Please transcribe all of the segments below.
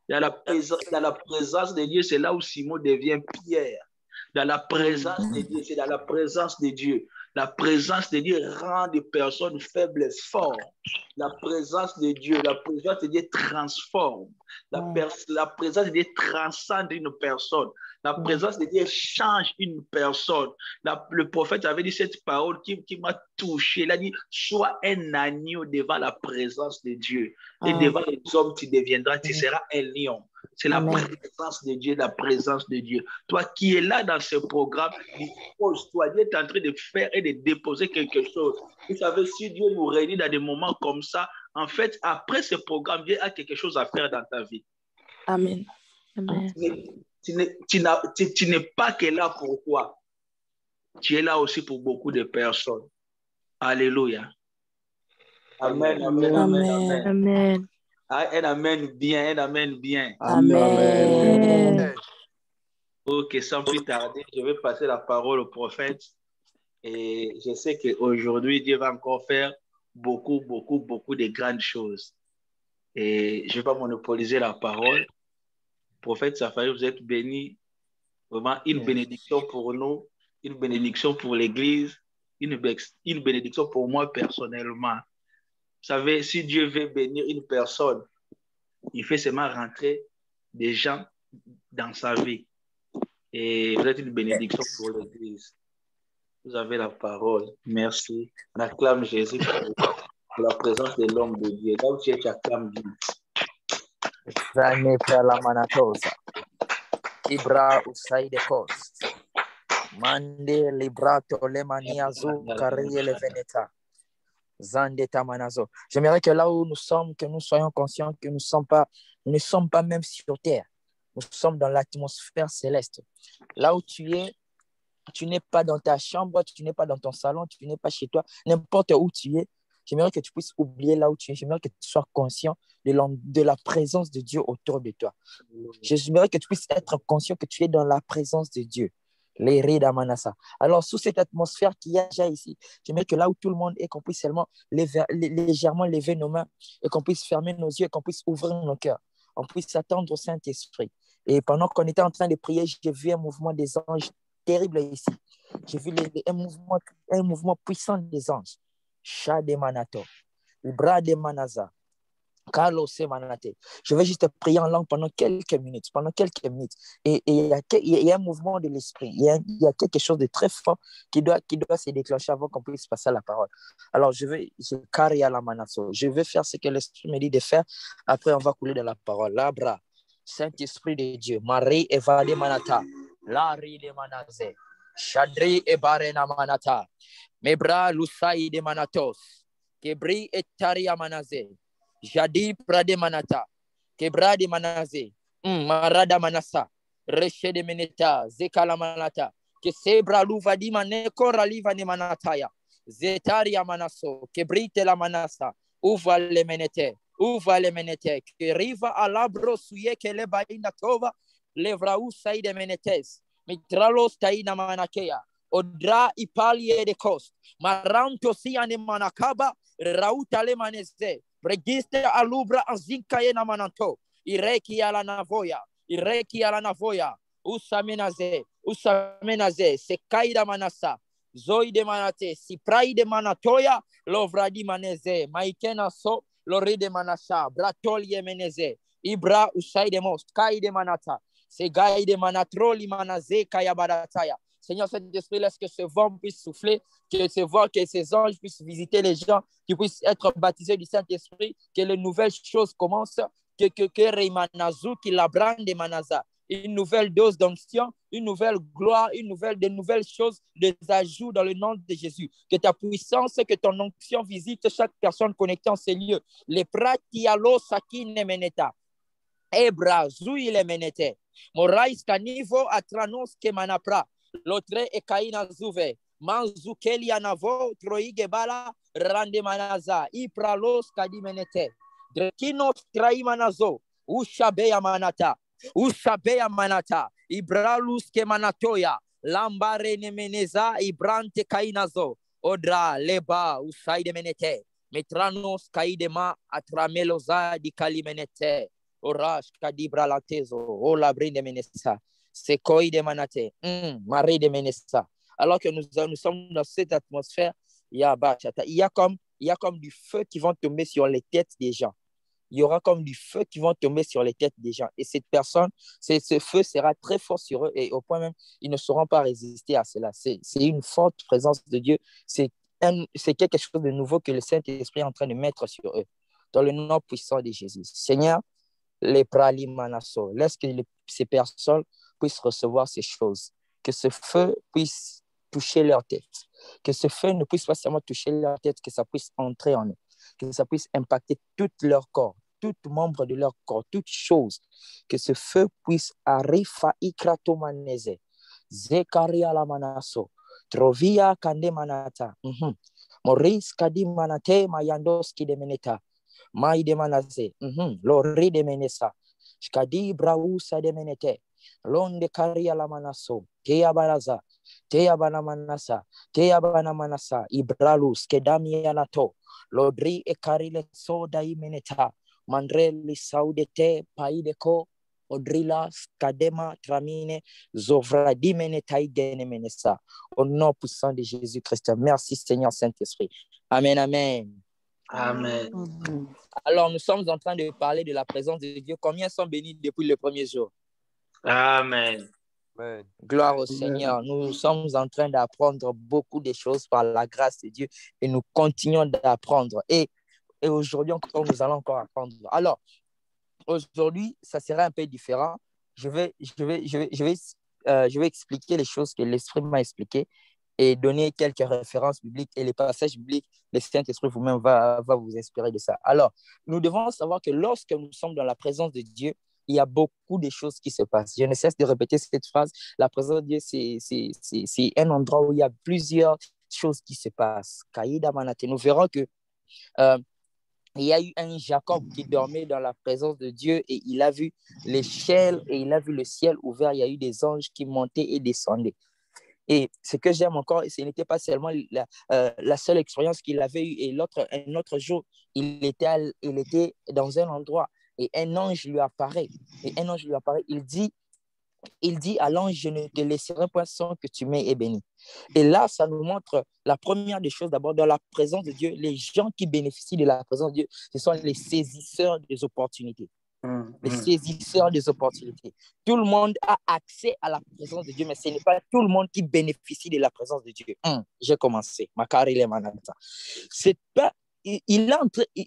Dans la présence de Dieu, c'est là où Simon devient Pierre. Dans la présence de Dieu, c'est dans la présence de Dieu. La présence de Dieu rend des personnes faibles fortes. La présence de Dieu transforme. La présence de Dieu transcende une personne. La présence de Dieu change une personne. Le prophète avait dit cette parole qui m'a touché. Il a dit, sois un agneau devant la présence de Dieu. Et devant les hommes, tu deviendras, tu seras un lion. C'est la présence de Dieu, la présence de Dieu. Toi qui es là dans ce programme, dispose-toi. Dieu est en train de faire et de déposer quelque chose. Vous savez, si Dieu nous réunit dans des moments comme ça, en fait, après ce programme, Dieu a quelque chose à faire dans ta vie. Amen. Amen. Tu n'es pas que là pour toi. Tu es là aussi pour beaucoup de personnes. Alléluia. Amen, amen, amen, amen. Amen. Un amen bien, un amen bien. Amen. Ok, sans plus tarder, je vais passer la parole au prophète. Et je sais qu'aujourd'hui, Dieu va encore faire beaucoup de grandes choses. Et je ne vais pas monopoliser la parole. Prophète Safari, vous êtes béni. Vraiment, une bénédiction pour nous, une bénédiction pour l'Église, une bénédiction pour moi personnellement. Vous savez, si Dieu veut bénir une personne, il fait seulement rentrer des gens dans sa vie. Et vous êtes une bénédiction pour l'Église. Vous avez la parole. Merci. On acclame Jésus pour la présence de l'homme de Dieu. Là où tu es, tu acclames Dieu. Zane la manatosa. Ibra usai de cost. Mande librato le maniazu carrier le veneta. Zande tamanazo. J'aimerais que là où nous sommes, que nous soyons conscients que nous ne sommes pas même sur terre. Nous sommes dans l'atmosphère céleste. Là où tu es, tu n'es pas dans ta chambre, tu n'es pas dans ton salon, tu n'es pas chez toi, n'importe où tu es. J'aimerais que tu puisses oublier là où tu es. J'aimerais que tu sois conscient de la présence de Dieu autour de toi. J'aimerais que tu puisses être conscient que tu es dans la présence de Dieu. Les rides Manassa. Alors, sous cette atmosphère qu'il y a déjà ici, j'aimerais que là où tout le monde est, qu'on puisse seulement légèrement lever nos mains et qu'on puisse fermer nos yeux et qu'on puisse ouvrir nos cœurs. On puisse s'attendre au Saint-Esprit. Et pendant qu'on était en train de prier, j'ai vu un mouvement des anges terrible ici. J'ai vu un mouvement puissant des anges. Chat de Manato, le bras de Manaza, Carlos Manate. Je vais juste prier en langue pendant quelques minutes. Et il y a un mouvement de l'esprit. Il y a quelque chose de très fort qui doit se déclencher avant qu'on puisse passer à la parole. Alors, je vais faire ce que l'esprit me dit de faire. Après, on va couler dans la parole. Labra, Saint-Esprit de Dieu, Marie Evade Manata, Lari de Manazé, Chadri et Barena Manata, Mebra Lusai de Manatos, Kebri et Taria Manazé, Jadi Prade Manata, Kebra de Manazé, Marada Manasa, Reche de Meneta, Zekala Manata, Kesebra Luvadi Mane Koraliva ne Manataya, Zetaria Manaso, Kebrite la Manasa, Uva le Menete, que riva alabro suye que le baina tova, levrau saide menetes, mitralos taina manakea, odra ipalie de cost, maranto siane manakaba, rauta le maneze, registe alubra azinkaye na mananto, ireki ala navoya, usamenaze, sekaida manasa, zoide manate, sipraide manatoya, lovradi maneze, maikena so, Lori de Manasha, Bratol Yemeneze, Ibra Usai de Most, Kai de Manata, Segai de Manatroli Manaze, Kayabarataya. Seigneur Saint-Esprit, laisse que ce vent puisse souffler, que ces anges puissent visiter les gens, qu'ils puissent être baptisés du Saint-Esprit, que les nouvelles choses commencent, que Reimanazu, qui la brande de Manaza. Une nouvelle dose d'onction, une nouvelle gloire, de nouvelles choses, des ajouts dans le nom de Jésus. Que ta puissance, que ton onction visite chaque personne connectée en ces lieux. Les pratialo sakine meneta. Ebra zui le menete. Morais canivo atranos ke manapra. L'autre e kaina zuve. Manzukeli anavo troige bala rande manaza. Ipralos kadi menete. Drekinos traimanazo. Ushabeya manata. Usabea manata, Ibralus ke manatoya, Lambare nemeneza, Ibrante kainazo, Odra, Leba, Usaide menete, Metranos kaidema, Atrameloza di kalimenete. Orash kadibra la tezo, o labri de menesa, sekoi de manate, Marie de menesa. Alors que nous sommes dans cette atmosphère, il y a comme du feu qui vont tomber sur les têtes des gens. Il y aura comme du feu qui vont tomber sur les têtes des gens. Et cette personne, ce feu sera très fort sur eux et au point même, ils ne sauront pas résister à cela. C'est une forte présence de Dieu. C'est quelque chose de nouveau que le Saint-Esprit est en train de mettre sur eux. Dans le nom puissant de Jésus. Seigneur, les prali manasso, laisse que ces personnes puissent recevoir ces choses. Que ce feu puisse toucher leur tête. Que ce feu ne puisse pas seulement toucher leur tête, que ça puisse entrer en eux. Que ça puisse impacter tout leur corps, tout membre de leur corps, toute chose. Que ce feu puisse arifa ikratomanese, zekaria la manasso, trovia kande manata, moris kadi manate mayandoski de meneta, mai de manase, lori de menesa, shkadi brausa de menete, londe karia la manasso, tea baraza, tea banamanasa, tea banamanasa, ibralus kedami anato, lodri e karile soda imeneta, mandreli saudete paideko, odrila skadema tramine, zovra dimeneta igene menesa. Au nom puissant de Jésus-Christ. Merci Seigneur Saint-Esprit. Amen, amen. Amen. Alors, nous sommes en train de parler de la présence de Dieu. Combien sont bénis depuis le premier jour? Amen. Gloire au Seigneur. Nous sommes en train d'apprendre beaucoup de choses par la grâce de Dieu et nous continuons d'apprendre. Et aujourd'hui encore, nous allons encore apprendre. Alors, aujourd'hui, ça sera un peu différent. Je vais expliquer les choses que l'Esprit m'a expliquées et donner quelques références bibliques et les passages bibliques. Le Saint-Esprit vous-même va vous inspirer de ça. Alors, nous devons savoir que lorsque nous sommes dans la présence de Dieu, il y a beaucoup de choses qui se passent. Je ne cesse de répéter cette phrase. La présence de Dieu, c'est un endroit où il y a plusieurs choses qui se passent. Kaïda Manate. Nous verrons que il y a eu un Jacob qui dormait dans la présence de Dieu et il a vu l'échelle et il a vu le ciel ouvert. Il y a eu des anges qui montaient et descendaient. Et ce que j'aime encore, ce n'était pas seulement la seule expérience qu'il avait eue. Et un autre jour, il était dans un endroit et un ange lui apparaît. Et un ange lui apparaît, il dit à l'ange, je ne te laisserai pas sans que tu m'aies béni. Et là, ça nous montre la première des choses, d'abord, dans la présence de Dieu, les gens qui bénéficient de la présence de Dieu, ce sont les saisisseurs des opportunités. Les saisisseurs des opportunités. Tout le monde a accès à la présence de Dieu, mais ce n'est pas tout le monde qui bénéficie de la présence de Dieu. J'ai commencé. C'est pas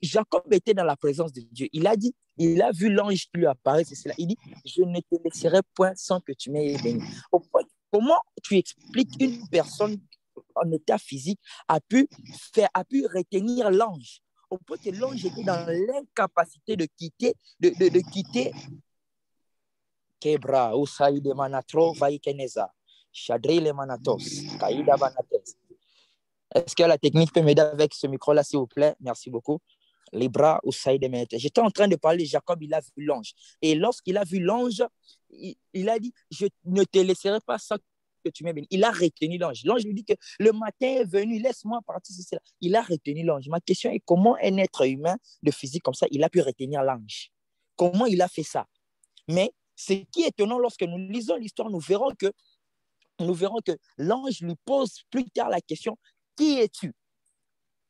Jacob était dans la présence de Dieu. Il a vu l'ange qui lui apparaît, c'est cela. Il dit, je ne te laisserai point sans que tu m'aies béni. Comment tu expliques une personne en état physique a pu retenir l'ange? Au point que l'ange était dans l'incapacité de quitter Kebra, Usaï de Manatro, Vaikeneza, Chadri le Manatos, Kaïda Banates. Est-ce que la technique peut m'aider avec ce micro-là, s'il vous plaît? Merci beaucoup. Libra ou Saïd Mete. J'étais en train de parler, Jacob, il a vu l'ange. Et lorsqu'il a vu l'ange, il a dit, je ne te laisserai pas sans que tu m'aies béni. Il a retenu l'ange. L'ange lui dit que le matin est venu, laisse-moi partir. Il a retenu l'ange. Ma question est, comment un être humain de physique comme ça, il a pu retenir l'ange? Comment il a fait ça? Mais ce qui est étonnant, lorsque nous lisons l'histoire, nous verrons que l'ange lui pose plus tard la question, qui es-tu?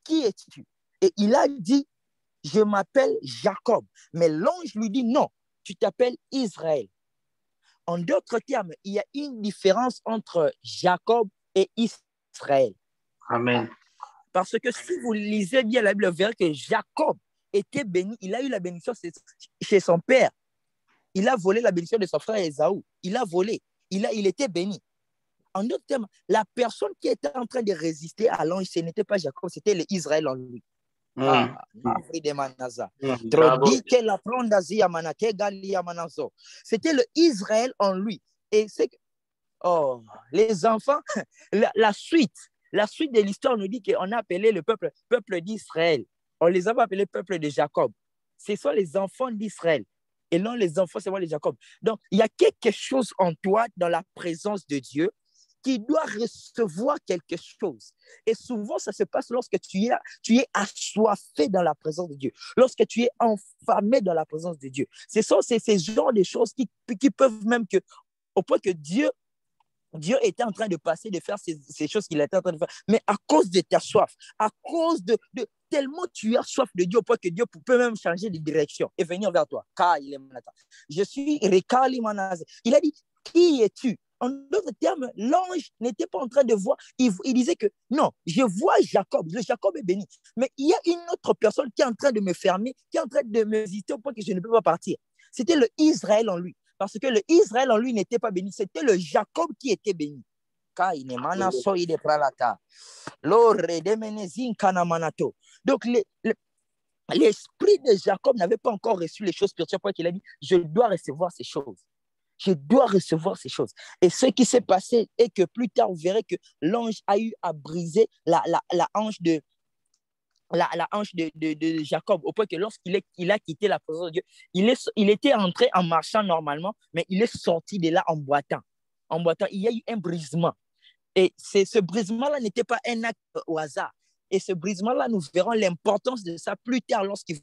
Qui es-tu? Et il a dit, je m'appelle Jacob. Mais l'ange lui dit, non, tu t'appelles Israël. En d'autres termes, il y a une différence entre Jacob et Israël. Amen. Parce que si vous lisez bien la Bible, vous verrez que Jacob était béni. Il a eu la bénédiction chez son père. Il a volé la bénédiction de son frère Ésaü. Il a volé. Il était béni. En d'autres termes, la personne qui était en train de résister à l'ange, ce n'était pas Jacob, c'était l'Israël en lui. C'était le Israël en lui. Et c'est que, les enfants, la suite de l'histoire nous dit qu'on a appelé le peuple d'Israël. On les a pas appelés peuple de Jacob. Ce sont les enfants d'Israël. Et non les enfants, c'est moi les Jacob. Donc, il y a quelque chose en toi dans la présence de Dieu qui doit recevoir quelque chose. Et souvent, ça se passe lorsque tu es assoiffé dans la présence de Dieu, lorsque tu es enflammé dans la présence de Dieu. Ce sont ces genres de choses qui peuvent même que, au point que Dieu était en train de passer, de faire ces choses qu'il était en train de faire. Mais à cause de ta soif, à cause de tellement tu as soif de Dieu, au point que Dieu peut même changer de direction et venir vers toi. Je suis Rekali Manase. Il a dit, qui es-tu? En d'autres termes, l'ange n'était pas en train de voir. Il disait que non, je vois Jacob. Le Jacob est béni. Mais il y a une autre personne qui est en train de me fermer, qui est en train de me hésiter au point que je ne peux pas partir. C'était le Israël en lui. Parce que le Israël en lui n'était pas béni. C'était le Jacob qui était béni. Donc, l'esprit de Jacob n'avait pas encore reçu les choses spirituelles. Qu'il a dit, je dois recevoir ces choses. Je dois recevoir ces choses. Et ce qui s'est passé est que plus tard, vous verrez que l'ange a eu à briser la hanche de Jacob, au point que lorsqu'il a quitté la présence de Dieu, il était entré en marchant normalement, mais il est sorti de là en boitant. Il y a eu un brisement. Et ce brisement-là n'était pas un acte au hasard. Et ce brisement-là, nous verrons l'importance de ça plus tard lorsqu'il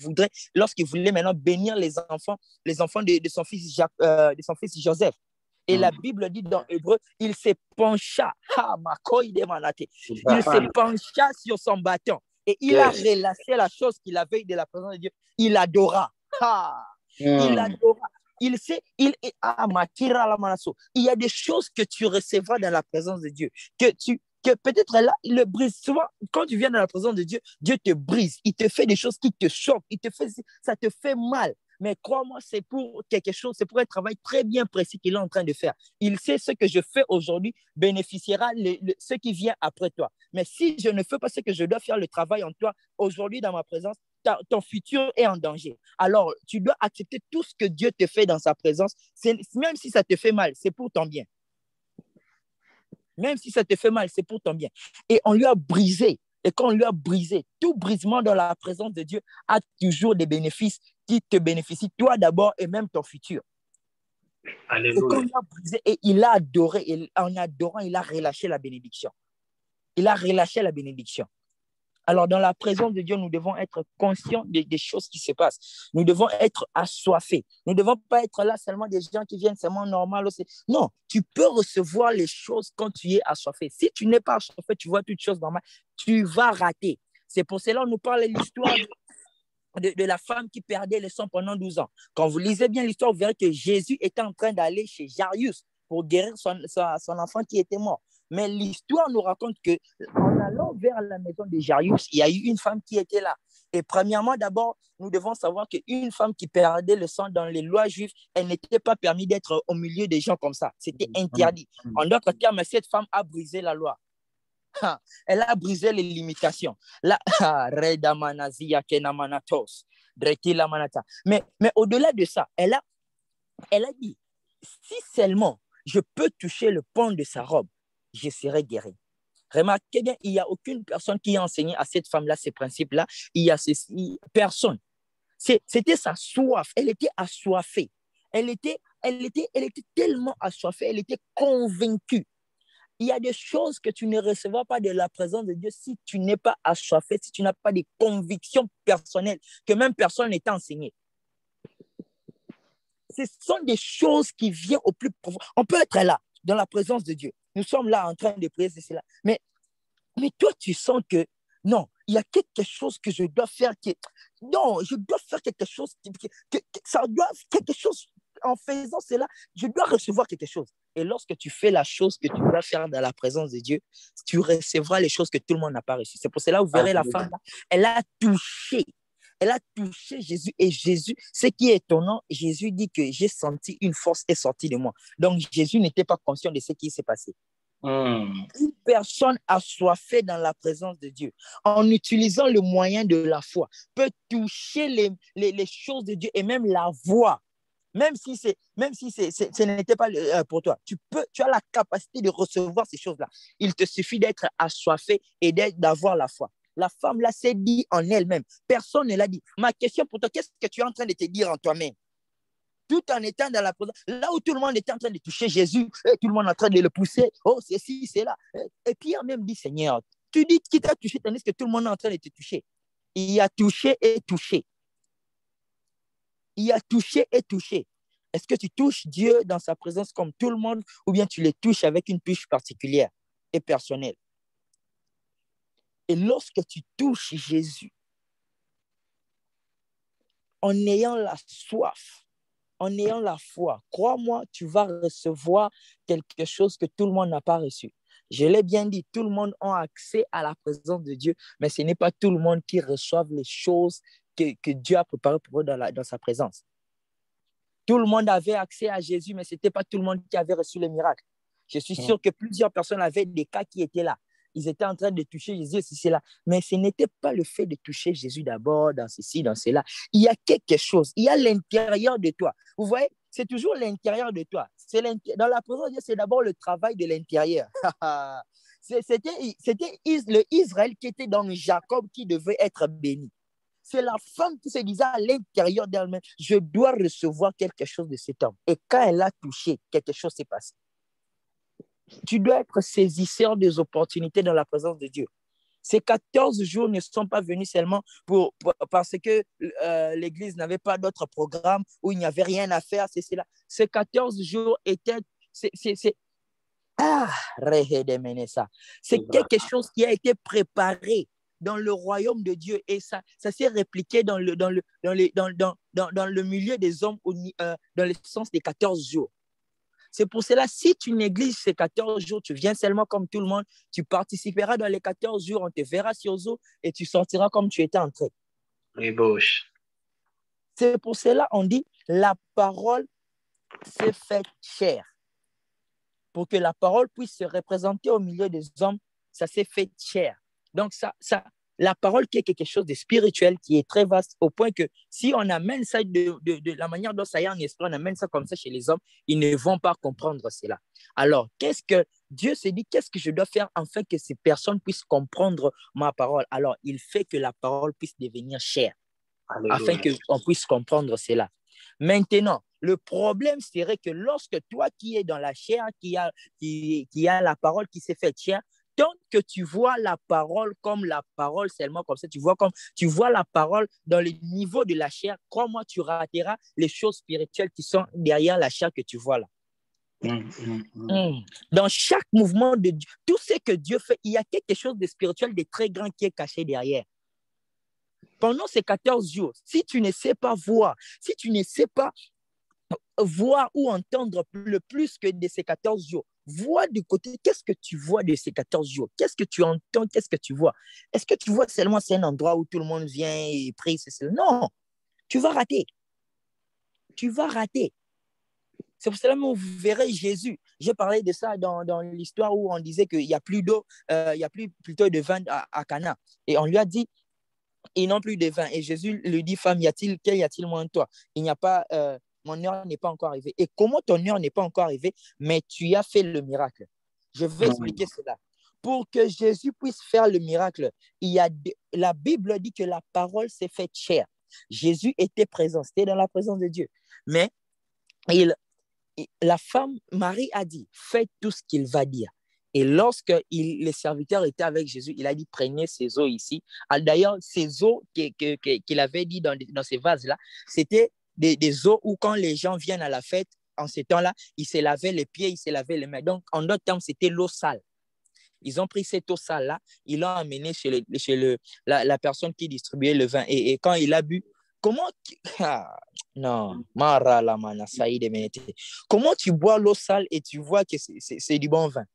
voulait maintenant bénir les enfants de son fils Joseph. Et la Bible dit dans Hébreu, il se pencha sur son bâton. Et il a relâché la chose qu'il avait de la présence de Dieu. Il adora. Il adora. Il y a des choses que tu recevras dans la présence de Dieu. Que peut-être là, le brise. Souvent, quand tu viens dans la présence de Dieu, Dieu te brise. Il te fait des choses qui te choquent. Ça te fait mal. Mais crois-moi, c'est pour quelque chose, c'est pour un travail très bien précis qu'il est en train de faire. Il sait ce que je fais aujourd'hui bénéficiera ce qui vient après toi. Mais si je ne fais pas ce que je dois faire, le travail en toi, aujourd'hui dans ma présence, ton futur est en danger. Alors, tu dois accepter tout ce que Dieu te fait dans sa présence, même si ça te fait mal, c'est pour ton bien. Même si ça te fait mal, c'est pour ton bien. Et on lui a brisé. Et quand on lui a brisé, tout brisement dans la présence de Dieu a toujours des bénéfices qui te bénéficient, toi d'abord et même ton futur. Alléluia. Et quand on lui a brisé, et il a adoré, et en adorant, il a relâché la bénédiction. Il a relâché la bénédiction. Alors, dans la présence de Dieu, nous devons être conscients des choses qui se passent. Nous devons être assoiffés. Nous ne devons pas être là seulement des gens qui viennent seulement normal aussi. Non, tu peux recevoir les choses quand tu es assoiffé. Si tu n'es pas assoiffé, tu vois toutes choses normales, tu vas rater. C'est pour cela qu'on nous parle de l'histoire de la femme qui perdait le sang pendant 12 ans. Quand vous lisez bien l'histoire, vous verrez que Jésus était en train d'aller chez Jairus pour guérir son enfant qui était mort. Mais l'histoire nous raconte qu'en allant vers la maison de Jairus, il y a eu une femme qui était là. Et premièrement, d'abord, nous devons savoir qu'une femme qui perdait le sang dans les lois juives, elle n'était pas permis d'être au milieu des gens comme ça. C'était interdit. En d'autres termes, cette femme a brisé la loi. Elle a brisé les limitations. Mais au-delà de ça, elle a dit, si seulement je peux toucher le pan de sa robe, je serai guéri. Remarquez bien, il n'y a aucune personne qui a enseigné à cette femme-là ces principes-là. Il y a personne. C'était sa soif. Elle était assoiffée. Elle était tellement assoiffée. Elle était convaincue. Il y a des choses que tu ne recevras pas de la présence de Dieu si tu n'es pas assoiffé, si tu n'as pas des convictions personnelles que même personne n'est enseigné. Ce sont des choses qui viennent au plus profond. On peut être là, dans la présence de Dieu. Nous sommes là en train de prier, c'est cela. Mais toi, tu sens que non, il y a quelque chose que je dois faire. Non, je dois faire quelque chose. Quelque chose, en faisant cela, je dois recevoir quelque chose. Et lorsque tu fais la chose que tu dois faire dans la présence de Dieu, tu recevras les choses que tout le monde n'a pas reçues. C'est pour cela que vous verrez la femme là, elle a touché Jésus. Et Jésus, ce qui est étonnant, Jésus dit que j'ai senti une force est sortie de moi. Donc Jésus n'était pas conscient de ce qui s'est passé. Une personne assoiffée dans la présence de Dieu, en utilisant le moyen de la foi, peut toucher les choses de Dieu et même la voir. Même si ce n'était pas pour toi, tu as la capacité de recevoir ces choses-là. Il te suffit d'être assoiffé et d'avoir la foi. La femme là s'est dit en elle-même. Personne ne l'a dit. Ma question pour toi, qu'est-ce que tu es en train de te dire en toi-même? tout en étant dans la présence, là où tout le monde était en train de toucher Jésus, et tout le monde en train de le pousser, oh, c'est ci, c'est là. Et Pierre même dit, Seigneur, tu dis qui t'a touché, tandis que tout le monde est en train de te toucher. Il a touché et touché. Il a touché et touché. Est-ce que tu touches Dieu dans sa présence comme tout le monde, ou bien tu le touches avec une touche particulière et personnelle? Et lorsque tu touches Jésus, en ayant la soif, en ayant la foi, crois-moi, tu vas recevoir quelque chose que tout le monde n'a pas reçu. Je l'ai bien dit, tout le monde a accès à la présence de Dieu, mais ce n'est pas tout le monde qui reçoit les choses que Dieu a préparées pour eux dans sa présence. Tout le monde avait accès à Jésus, mais ce n'était pas tout le monde qui avait reçu le miracle. Je suis sûr que plusieurs personnes avaient des cas qui étaient là. Ils étaient en train de toucher Jésus, c'est là. Mais ce n'était pas le fait de toucher Jésus d'abord, dans ceci, dans cela. Il y a quelque chose. Il y a l'intérieur de toi. Vous voyez, c'est toujours l'intérieur de toi. Dans la présence de Dieu, c'est d'abord le travail de l'intérieur. C'était le Israël qui était dans Jacob qui devait être béni. C'est la femme qui se disait à l'intérieur d'elle-même, je dois recevoir quelque chose de cet homme. Et quand elle a touché, quelque chose s'est passé. Tu dois être saisisseur des opportunités dans la présence de Dieu. Ces 14 jours ne sont pas venus seulement parce que l'Église n'avait pas d'autre programme ou il n'y avait rien à faire. C'est cela. Ces 14 jours étaient... C'est quelque chose qui a été préparé dans le royaume de Dieu et ça s'est répliqué dans le milieu des hommes dans le sens des 14 jours. C'est pour cela, si tu négliges ces 14 jours, tu viens seulement comme tout le monde, tu participeras dans les 14 jours, on te verra sur Zoom et tu sortiras comme tu étais entré. Ébauche. C'est pour cela on dit, la parole s'est faite chair. Pour que la parole puisse se représenter au milieu des hommes, ça s'est fait chair. Donc, la parole qui est quelque chose de spirituel, qui est très vaste, au point que si on amène ça de la manière dont ça y est en esprit, on amène ça comme ça chez les hommes, ils ne vont pas comprendre cela. Alors, qu'est-ce que Dieu se dit, qu'est-ce que je dois faire afin que ces personnes puissent comprendre ma parole? Alors, il fait que la parole puisse devenir chair, afin qu'on puisse comprendre cela. Maintenant, le problème serait que lorsque toi qui es dans la chair, qui a la parole qui s'est faite chair, tant que tu vois la parole comme la parole seulement comme ça, tu vois la parole dans le niveau de la chair, crois-moi, tu rateras les choses spirituelles qui sont derrière la chair que tu vois là. Dans chaque mouvement de Dieu, tout ce que Dieu fait, il y a quelque chose de spirituel, de très grand qui est caché derrière. Pendant ces 14 jours, si tu ne sais pas voir, si tu ne sais pas voir ou entendre le plus que de ces 14 jours, vois du côté, qu'est-ce que tu vois de ces 14 jours? Qu'est-ce que tu entends? Qu'est-ce que tu vois? Est-ce que tu vois seulement c'est un endroit où tout le monde vient et prie? Non, tu vas rater. Tu vas rater. C'est pour cela que vous verrez Jésus. J'ai parlé de ça dans l'histoire où on disait qu'il n'y a plus d'eau, il n'y a plus plutôt de vin à Cana. Et on lui a dit, ils n'ont plus de vin. Et Jésus lui dit, femme, quel y a-t-il moins de toi? Il n'y a pas... mon heure n'est pas encore arrivée. Et comment ton heure n'est pas encore arrivée, mais tu as fait le miracle. Je vais expliquer cela. Pour que Jésus puisse faire le miracle, la Bible dit que la parole s'est faite chair. Jésus était présent, c'était dans la présence de Dieu. Mais la femme, Marie a dit, faites tout ce qu'il va dire. Et lorsque les serviteurs étaient avec Jésus, il a dit, prenez ces eaux ici. D'ailleurs, ces eaux qu'il avait dit dans ces vases-là, c'était des eaux où quand les gens viennent à la fête, en ces temps-là, ils se lavaient les pieds, ils se lavaient les mains. Donc, en d'autres termes, c'était l'eau sale. Ils ont pris cette eau sale-là, ils l'ont amenée chez la personne qui distribuait le vin. Et quand il a bu, comment... non, comment tu bois l'eau sale et tu vois que c'est du bon vin?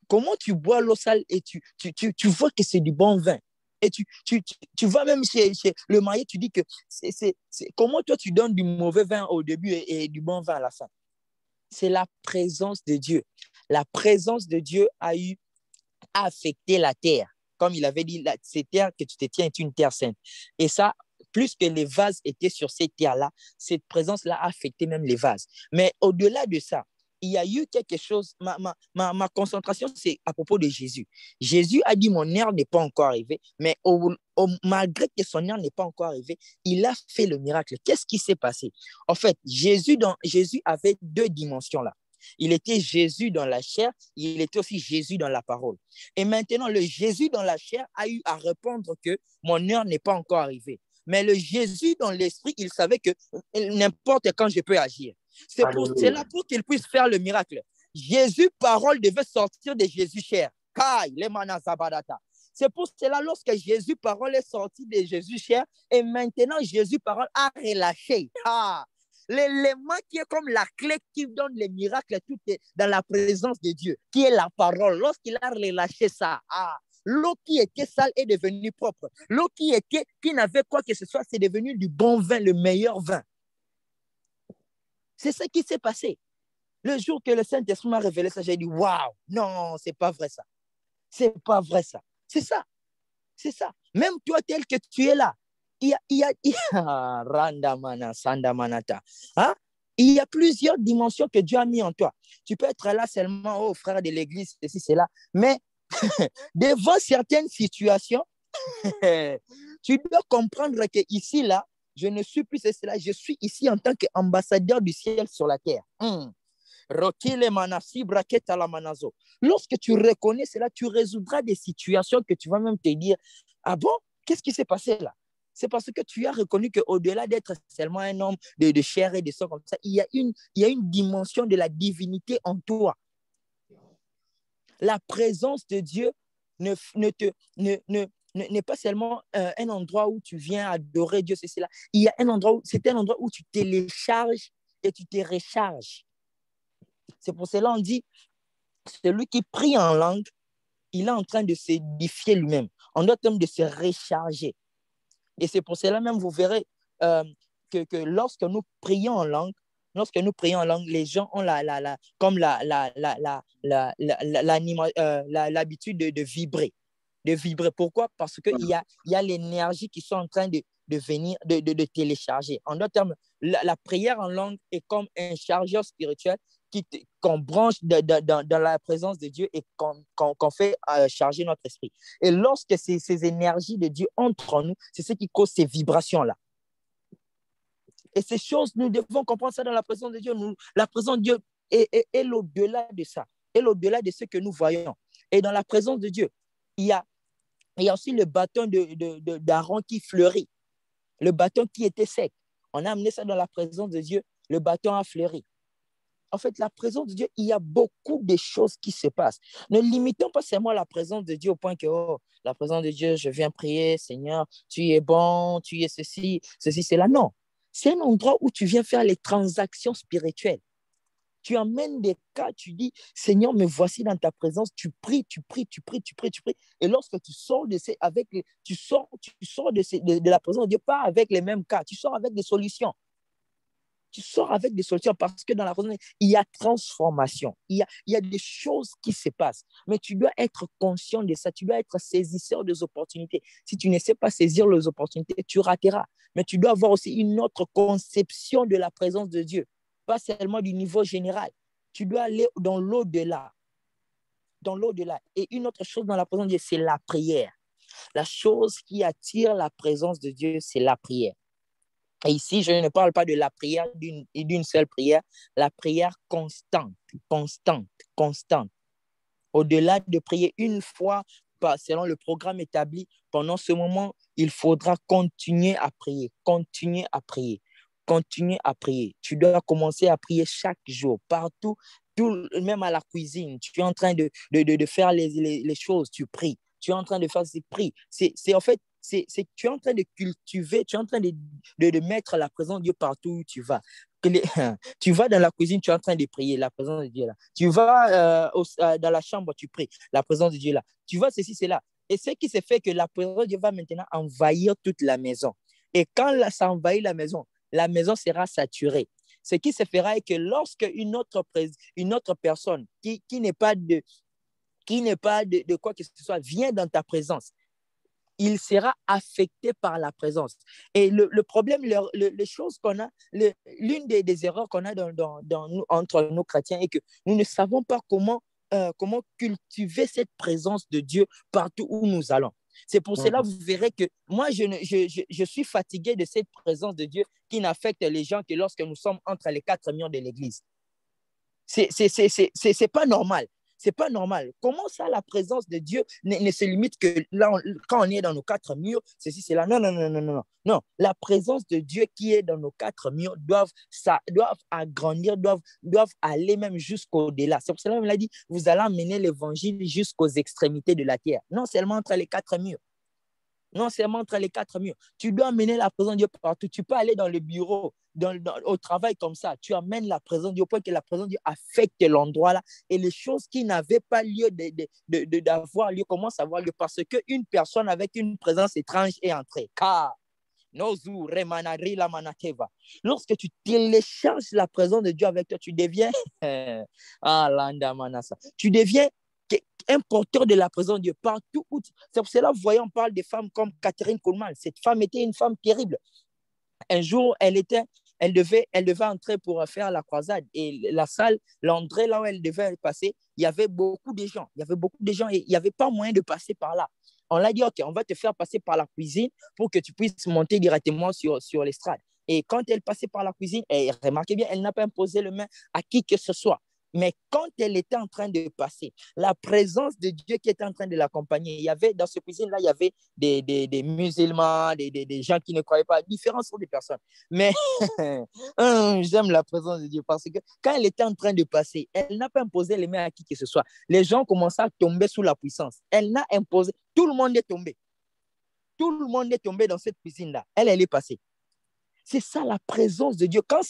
Comment tu bois l'eau sale et tu vois que c'est du bon vin? Et tu vas même chez le marié, tu dis que comment toi tu donnes du mauvais vin au début et du bon vin à la fin? C'est la présence de Dieu. La présence de Dieu a affecté la terre. Comme il avait dit, cette terre que tu te tiens est une terre sainte. Et ça, plus que les vases étaient sur cette terre-là, cette présence-là a affecté même les vases. Mais au-delà de ça, il y a eu quelque chose, ma concentration, c'est à propos de Jésus. Jésus a dit, mon heure n'est pas encore arrivée, mais malgré que son heure n'est pas encore arrivée, il a fait le miracle. Qu'est-ce qui s'est passé? En fait, Jésus avait deux dimensions là. Il était Jésus dans la chair, il était aussi Jésus dans la parole. Et maintenant, le Jésus dans la chair a eu à répondre que mon heure n'est pas encore arrivée. Mais le Jésus dans l'esprit, il savait que n'importe quand je peux agir. C'est pour cela pour qu'il puisse faire le miracle. Jésus, parole, devait sortir de Jésus chair. C'est pour cela, lorsque Jésus, parole, est sorti de Jésus chair, et maintenant Jésus, parole, a relâché. L'élément qui est comme la clé qui donne les miracles, tout est dans la présence de Dieu, qui est la parole. Lorsqu'il a relâché ça, l'eau qui était sale est devenue propre. L'eau qui n'avait quoi que ce soit, c'est devenu du bon vin, le meilleur vin. C'est ce qui s'est passé. Le jour que le Saint-Esprit m'a révélé ça, j'ai dit, waouh, non, c'est pas vrai ça. C'est pas vrai ça. C'est ça. C'est ça. Même toi, tel que tu es là, il y a plusieurs dimensions que Dieu a mis en toi. Tu peux être là seulement, oh frère de l'église, ceci, cela, mais devant certaines situations, tu dois comprendre que ici, là, je ne suis plus cela, je suis ici en tant qu'ambassadeur du ciel sur la terre. Lorsque tu reconnais cela, tu résoudras des situations que tu vas même te dire, ah bon, qu'est-ce qui s'est passé là? C'est parce que tu as reconnu qu'au-delà d'être seulement un homme de chair et de sang comme ça, il y a une dimension de la divinité en toi. La présence de Dieu n'est pas seulement un endroit où tu viens adorer Dieu, c'est cela. C'est un endroit où tu télécharges et tu te recharges. C'est pour cela qu'on dit, celui qui prie en langue, il est en train de s'édifier lui-même. On doit même de se recharger. Et c'est pour cela même, vous verrez que lorsque nous prions en langue, les gens ont l'habitude de vibrer. Pourquoi? Parce qu'il y a l'énergie qui sont en train de venir, de télécharger. En d'autres termes, la prière en langue est comme un chargeur spirituel qu'on branche dans la présence de Dieu et qu'on fait charger notre esprit. Et lorsque ces énergies de Dieu entrent en nous, c'est ce qui cause ces vibrations-là. Et ces choses, nous devons comprendre ça dans la présence de Dieu. La présence de Dieu est l'au-delà de ça, est l'au-delà de ce que nous voyons. Et dans la présence de Dieu, il y a aussi le bâton d'Aaron qui fleurit, le bâton qui était sec. On a amené ça dans la présence de Dieu, le bâton a fleuri. En fait, la présence de Dieu, il y a beaucoup de choses qui se passent. Ne limitons pas seulement la présence de Dieu au point que, oh, la présence de Dieu, je viens prier, Seigneur, tu es bon, tu es ceci, cela. Non, c'est un endroit où tu viens faire les transactions spirituelles. Tu amènes des cas, tu dis, Seigneur, me voici dans ta présence, tu pries. Et lorsque tu sors de la présence de Dieu, pas avec les mêmes cas, tu sors avec des solutions. Tu sors avec des solutions parce que dans la présence, il y a transformation, il y a des choses qui se passent. Mais tu dois être conscient de ça, tu dois être saisisseur des opportunités. Si tu ne sais pas saisir les opportunités, tu rateras. Mais tu dois avoir aussi une autre conception de la présence de Dieu, pas seulement du niveau général. Tu dois aller dans l'au-delà. Et une autre chose dans la présence de Dieu, c'est la prière. La chose qui attire la présence de Dieu, c'est la prière. Et ici, je ne parle pas de la prière d'une seule prière, la prière constante. Au-delà de prier une fois selon le programme établi, pendant ce moment, il faudra continuer à prier. Tu dois commencer à prier chaque jour, partout, même à la cuisine. Tu es en train de faire les choses, tu pries. Tu es en train de faire ces prix. En fait, tu es en train de cultiver, tu es en train de mettre la présence de Dieu partout où tu vas. Tu vas dans la cuisine, tu es en train de prier, la présence de Dieu là. Tu vas dans la chambre, tu pries, la présence de Dieu là. Tu vas ceci, cela. Et ce qui se fait que la présence de Dieu va maintenant envahir toute la maison. Et quand ça envahit la maison sera saturée. Ce qui se fera est que lorsque une autre personne qui n'est pas de quoi que ce soit vient dans ta présence, il sera affecté par la présence. Et le problème, les choses qu'on a, l'une des erreurs qu'on a entre nous chrétiens est que nous ne savons pas comment cultiver cette présence de Dieu partout où nous allons. C'est pour cela, vous verrez que moi, je suis fatigué de cette présence de Dieu qui n'affecte les gens que lorsque nous sommes entre les quatre murs de l'église. C'est pas normal. C'est pas normal. Comment ça, la présence de Dieu ne se limite que là, quand on est dans nos quatre murs, ceci, c'est là. Non, non, non, non, non, non. Non, la présence de Dieu qui est dans nos quatre murs doivent agrandir, doivent aller même jusqu'au-delà. C'est pour cela qu'il a dit, vous allez amener l'évangile jusqu'aux extrémités de la terre. Non seulement entre les quatre murs. Non seulement entre les quatre murs. Tu dois amener la présence de Dieu partout. Tu peux aller dans le bureau, au travail comme ça. Tu amènes la présence de Dieu au point que la présence de Dieu affecte l'endroit là. Et les choses qui n'avaient pas lieu d'avoir lieu commencent à avoir lieu parce qu'une personne avec une présence étrange est entrée. Car lorsque tu télécharges la présence de Dieu avec toi, tu deviens tu deviens un porteur de la présence de Dieu partout où c'est pour cela, vous voyez, on parle des femmes comme Catherine Kuhlman. Cette femme était une femme terrible. Un jour, elle devait entrer pour faire la croisade. Et la salle, l'entrée là où elle devait passer, il y avait beaucoup de gens. Il y avait beaucoup de gens et il n'y avait pas moyen de passer par là. On l'a dit, OK, on va te faire passer par la cuisine pour que tu puisses monter directement sur l'estrade. Et quand elle passait par la cuisine, remarquez bien, elle n'a pas imposé le main à qui que ce soit. Mais quand elle était en train de passer, la présence de Dieu qui était en train de l'accompagner, il y avait dans cette cuisine-là, il y avait des musulmans, des gens qui ne croyaient pas, différentes sortes de personnes. Mais j'aime la présence de Dieu parce que quand elle était en train de passer, elle n'a pas imposé les mains à qui que ce soit. Les gens commençaient à tomber sous la puissance. Elle n'a imposé, tout le monde est tombé. Tout le monde est tombé dans cette cuisine-là. Elle est passée. C'est ça la présence de Dieu. Quand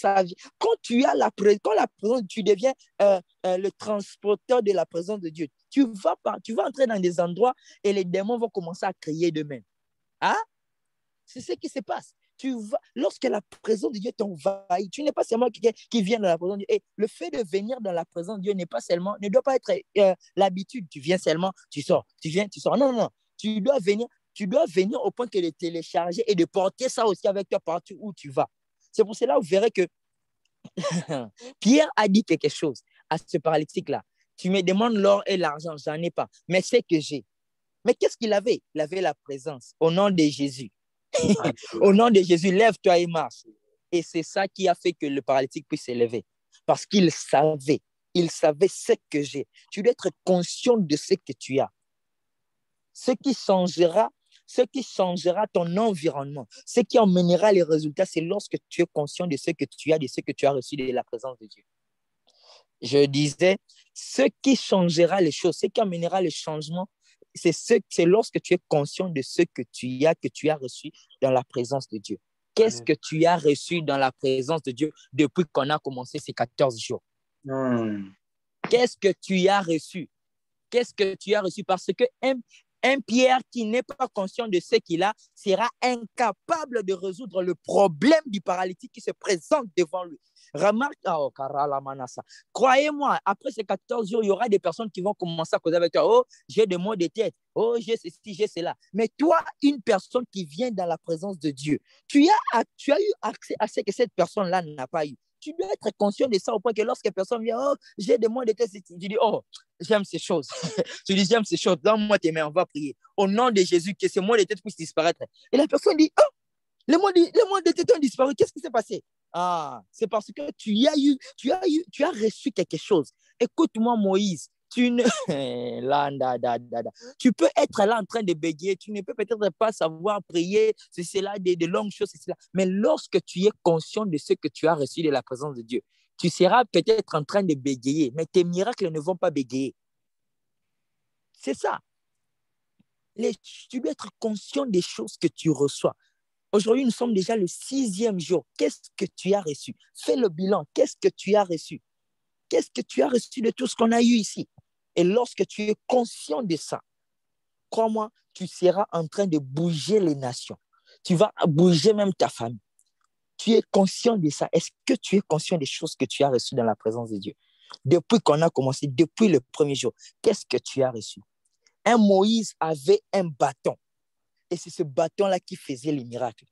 tu as la présence, tu deviens le transporteur de la présence de Dieu. Tu vas entrer dans des endroits et les démons vont commencer à crier d'eux-mêmes. Hein? C'est ce qui se passe. Lorsque la présence de Dieu t'envahit, tu n'es pas seulement quelqu'un qui vient dans la présence de Dieu. Et le fait de venir dans la présence de Dieu ne doit pas être l'habitude. Tu viens seulement, tu sors, tu viens, tu sors. Non, non, non. Tu dois venir au point que de télécharger et de porter ça aussi avec toi partout où tu vas. C'est pour cela que vous verrez que Pierre a dit quelque chose à ce paralytique-là. Tu me demandes l'or et l'argent, j'en ai pas, mais c'est que j'ai. Mais qu'est-ce qu'il avait? Il avait la présence. Au nom de Jésus. Au nom de Jésus, lève-toi et marche. Et c'est ça qui a fait que le paralytique puisse s'élever. Parce qu'il savait ce que j'ai. Tu dois être conscient de ce que tu as. Ce qui changera ton environnement, ce qui emmènera les résultats, c'est lorsque tu es conscient de ce que tu as, de ce que tu as reçu de la présence de Dieu. Je disais, ce qui changera les choses, ce qui amènera le changement, c'est lorsque tu es conscient de ce que tu as reçu dans la présence de Dieu. Qu'est-ce que tu as reçu dans la présence de Dieu depuis qu'on a commencé ces 14 jours? Qu'est-ce que tu as reçu? Qu'est-ce que tu as reçu? Parce que un Pierre qui n'est pas conscient de ce qu'il a sera incapable de résoudre le problème du paralytique qui se présente devant lui. Remarque, croyez-moi, après ces 14 jours, il y aura des personnes qui vont commencer à causer avec toi. Oh, j'ai des maux de tête. Oh, j'ai ceci, j'ai cela. Mais toi, une personne qui vient dans la présence de Dieu, tu as eu accès à ce que cette personne-là n'a pas eu. Tu dois être conscient de ça au point que lorsque personne vient, oh, j'ai des maux de tête, tu dis, oh, j'aime ces choses. Tu dis, j'aime ces choses. Donne-moi tes mains, on va prier. Au nom de Jésus, que ces maux de tête puissent disparaître. Et la personne dit, oh, les maux de tête ont disparu. Qu'est-ce qui s'est passé? Ah, c'est parce que tu as reçu quelque chose. Écoute-moi, Moïse. Tu peux être là en train de bégayer, tu ne peux peut-être pas savoir prier, c'est cela, des longues choses, c'est cela. Mais lorsque tu es conscient de ce que tu as reçu de la présence de Dieu, tu seras peut-être en train de bégayer, mais tes miracles ne vont pas bégayer. C'est ça. Tu dois être conscient des choses que tu reçois. Aujourd'hui, nous sommes déjà le 6e jour. Qu'est-ce que tu as reçu? Fais le bilan. Qu'est-ce que tu as reçu? Qu'est-ce que tu as reçu de tout ce qu'on a eu ici? Et lorsque tu es conscient de ça, crois-moi, tu seras en train de bouger les nations. Tu vas bouger même ta famille. Tu es conscient de ça. Est-ce que tu es conscient des choses que tu as reçues dans la présence de Dieu? Depuis qu'on a commencé, depuis le premier jour, qu'est-ce que tu as reçu? Un Moïse avait un bâton. Et c'est ce bâton-là qui faisait les miracles.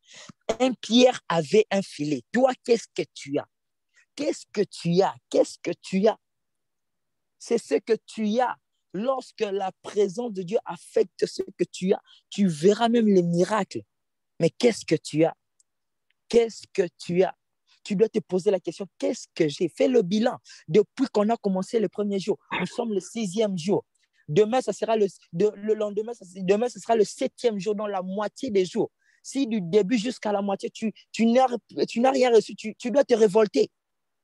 Un Pierre avait un filet. Toi, qu'est-ce que tu as? Qu'est-ce que tu as? Qu'est-ce que tu as? C'est ce que tu as. Lorsque la présence de Dieu affecte ce que tu as, tu verras même les miracles. Mais qu'est-ce que tu as? Qu'est-ce que tu as? Tu dois te poser la question, qu'est-ce que j'ai? Fais le bilan. Depuis qu'on a commencé le premier jour, nous sommes le 6e jour. Demain, ce sera le lendemain, demain, ce sera le 7e jour, dans la moitié des jours. Si du début jusqu'à la moitié, tu n'as rien reçu, tu dois te révolter.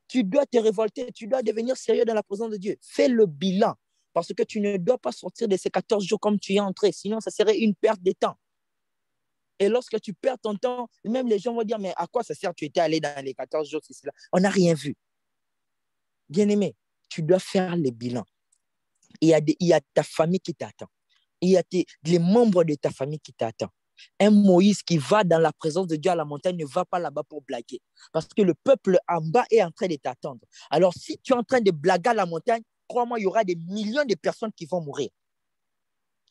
Tu dois te révolter, tu dois devenir sérieux dans la présence de Dieu. Fais le bilan, parce que tu ne dois pas sortir de ces 14 jours comme tu y es entré, sinon ça serait une perte de temps. Et lorsque tu perds ton temps, même les gens vont dire, mais à quoi ça sert? Tu étais allé dans les 14 jours, c'est cela. On n'a rien vu. Bien-aimé, tu dois faire le bilan. Il y a ta famille qui t'attend. Il y a les membres de ta famille qui t'attendent. Un Moïse qui va dans la présence de Dieu à la montagne ne va pas là-bas pour blaguer. Parce que le peuple en bas est en train de t'attendre. Alors, si tu es en train de blaguer à la montagne, crois-moi, il y aura des millions de personnes qui vont mourir.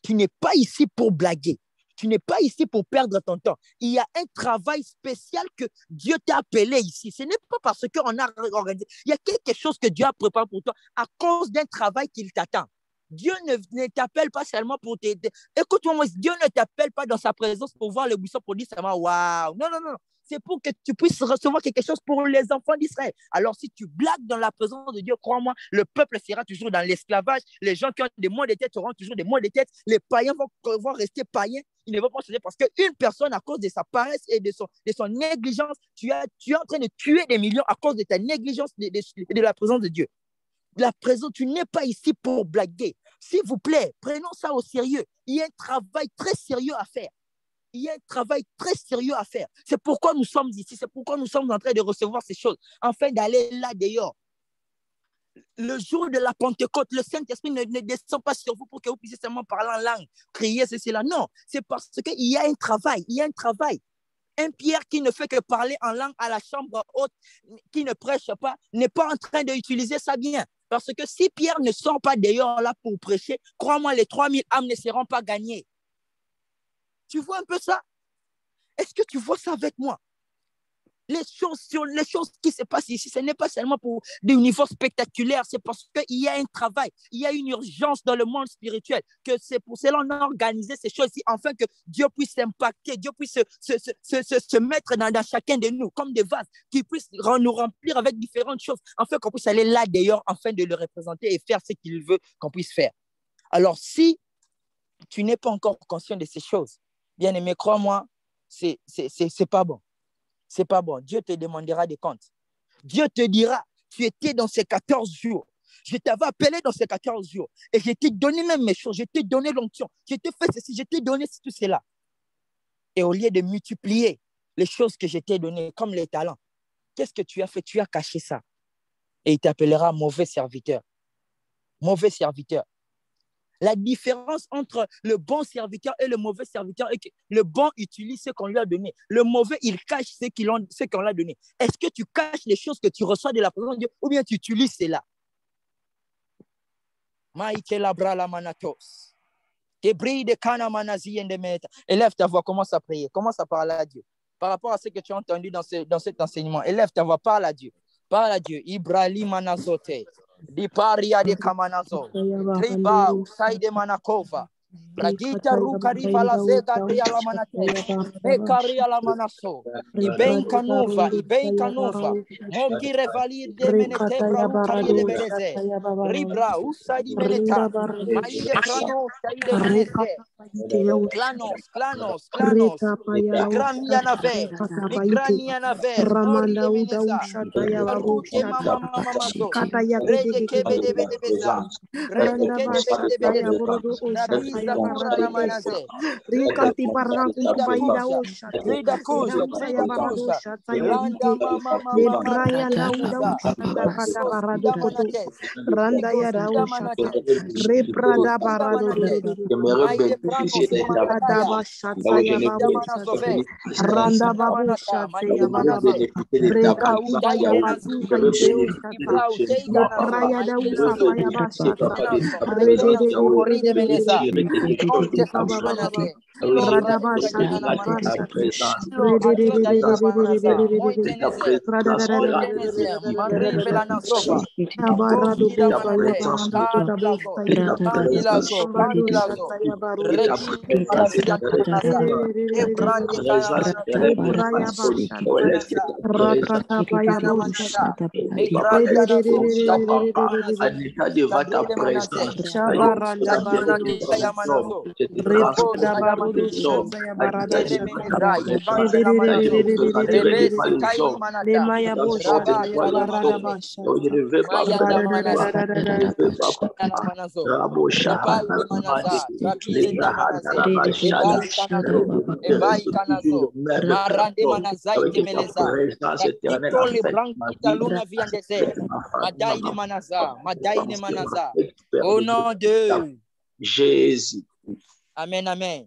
Tu n'es pas ici pour blaguer. Tu n'es pas ici pour perdre ton temps. Il y a un travail spécial que Dieu t'a appelé ici. Ce n'est pas parce qu'on a organisé. Il y a quelque chose que Dieu a préparé pour toi à cause d'un travail qu'il t'attend. Dieu ne t'appelle pas seulement pour t'aider. Écoute-moi, Dieu ne t'appelle pas dans sa présence pour voir le buisson pour dire seulement waouh. Non, non, non. C'est pour que tu puisses recevoir quelque chose pour les enfants d'Israël. Alors, si tu blagues dans la présence de Dieu, crois-moi, le peuple sera toujours dans l'esclavage. Les gens qui ont des mois de tête auront toujours des mois de tête. Les païens vont rester païens. Ils ne vont pas changer parce qu'une personne, à cause de sa paresse et de son négligence, tu es en train de tuer des millions à cause de ta négligence de la présence de Dieu. La présence, tu n'es pas ici pour blaguer. S'il vous plaît, prenons ça au sérieux. Il y a un travail très sérieux à faire. Il y a un travail très sérieux à faire. C'est pourquoi nous sommes ici. C'est pourquoi nous sommes en train de recevoir ces choses, afin d'aller là dehors. Le jour de la Pentecôte, le Saint-Esprit ne descend pas sur vous pour que vous puissiez seulement parler en langue, crier ceci là. Non, c'est parce qu'il y a un travail. Il y a un travail. Un Pierre qui ne fait que parler en langue à la chambre haute, qui ne prêche pas, n'est pas en train d'utiliser ça bien. Parce que si Pierre ne sort pas dehors là pour prêcher, crois-moi, les 3000 âmes ne seront pas gagnées. Tu vois un peu ça? Est-ce que tu vois ça avec moi? Les choses qui se passent ici, ce n'est pas seulement pour des niveaux spectaculaires, c'est parce qu'il y a un travail, il y a une urgence dans le monde spirituel, que c'est pour cela qu'on a organisé ces choses ici, afin que Dieu puisse impacter, Dieu puisse se mettre dans chacun de nous, comme des vases, qui puissent nous remplir avec différentes choses, afin qu'on puisse aller là d'ailleurs, afin de le représenter et faire ce qu'il veut qu'on puisse faire. Alors, si tu n'es pas encore conscient de ces choses, bien aimé, crois-moi, c'est pas bon. C'est pas bon. Dieu te demandera des comptes. Dieu te dira, tu étais dans ces 14 jours. Je t'avais appelé dans ces 14 jours. Et je t'ai donné même mes choses. Je t'ai donné l'onction. Je t'ai fait ceci. Je t'ai donné tout cela. Et au lieu de multiplier les choses que je t'ai données, comme les talents, qu'est-ce que tu as fait? Tu as caché ça. Et il t'appellera mauvais serviteur. Mauvais serviteur. La différence entre le bon serviteur et le mauvais serviteur est que le bon utilise ce qu'on lui a donné. Le mauvais, il cache ce qu'on lui a donné. Est-ce que tu caches les choses que tu reçois de la présence de Dieu ou bien tu utilises cela? Élève ta voix, commence à prier, commence à parler à Dieu. Par rapport à ce que tu as entendu dans cet enseignement, élève ta voix, parle à Dieu. Parle à Dieu. Ibrahim Manazote. Di paria de Kamanazo, Triba, Usaide Manakova, Ragita Rukariva la Zega de Alamanate, Mekari Alamanaso, Iben Kanuva, Moki Revali de Menetebra Rukari de Bereze, Ribra, Usaidi Meneta, Maide Prano, Saide Menete, Clanos, Migranianave, Mori de Meneza, Rute Mamamazo, Rede Kebe de Bedebeza, Rede Kebe de Bedebeza, Nabiza Kura Ramanaze, Rikati Barranco Baida Osha, Rida Kuza, Landa Mama Braya Lauda Usha, Barado Koto, Randa Yada Usha, Reprada Barado, Maide Franco, Adaba Shataya Bausha, Randa Babusha, Yababa, Breka Udaya Azuka Braya da Usa Fayabasha, Anita devant ta présence, Au nom de Jésus. Amen, amen.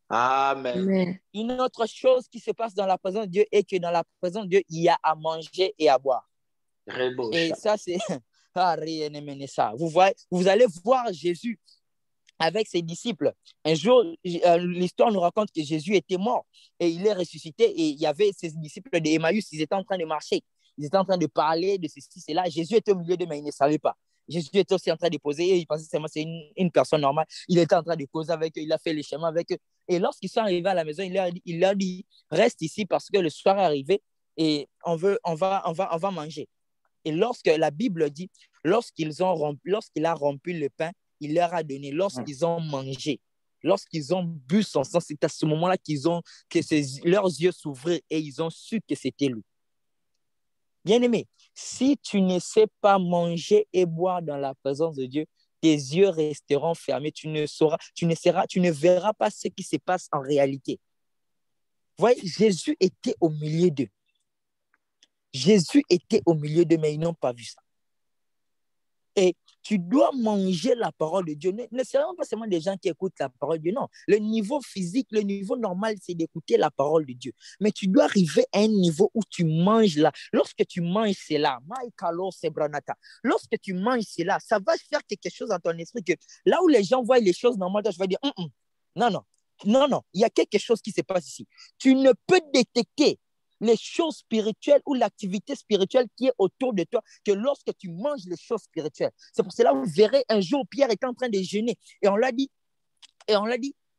Amen. Une autre chose qui se passe dans la présence de Dieu est que dans la présence de Dieu, il y a à manger et à boire. Et ça, c'est... Vous voyez, vous allez voir Jésus avec ses disciples. Un jour, l'histoire nous raconte que Jésus était mort et il est ressuscité et il y avait ses disciples de Emmaüs, ils étaient en train de marcher. Ils étaient en train de parler de ceci, cela. Jésus était au milieu d'eux, mais ils ne savaient pas. Jésus était aussi en train de poser et il pensait que c'est une personne normale. Il était en train de causer avec eux, il a fait les chemins avec eux. Et lorsqu'ils sont arrivés à la maison, il leur dit, reste ici parce que le soir est arrivé et on va manger. Et lorsque la Bible dit, lorsqu'il a rompu le pain, il leur a donné. Lorsqu'ils ont mangé, lorsqu'ils ont bu son sang, c'est à ce moment-là leurs yeux s'ouvrirent et ils ont su que c'était lui. Bien-aimé, si tu ne sais pas manger et boire dans la présence de Dieu, tes yeux resteront fermés. Tu ne verras pas ce qui se passe en réalité. Vous voyez, Jésus était au milieu d'eux. Jésus était au milieu d'eux, mais ils n'ont pas vu ça. Et tu dois manger la parole de Dieu. Ne c'est pas seulement des gens qui écoutent la parole de Dieu, non. Le niveau physique, le niveau normal, c'est d'écouter la parole de Dieu. Mais tu dois arriver à un niveau où tu manges là. Lorsque tu manges cela, lorsque tu manges cela, ça va faire quelque chose dans ton esprit que là où les gens voient les choses normales, tu vas dire, non, il y a quelque chose qui se passe ici. Tu ne peux détecter les choses spirituelles ou l'activité spirituelle qui est autour de toi que lorsque tu manges les choses spirituelles. C'est pour cela que vous verrez un jour Pierre était en train de jeûner et on l'a dit,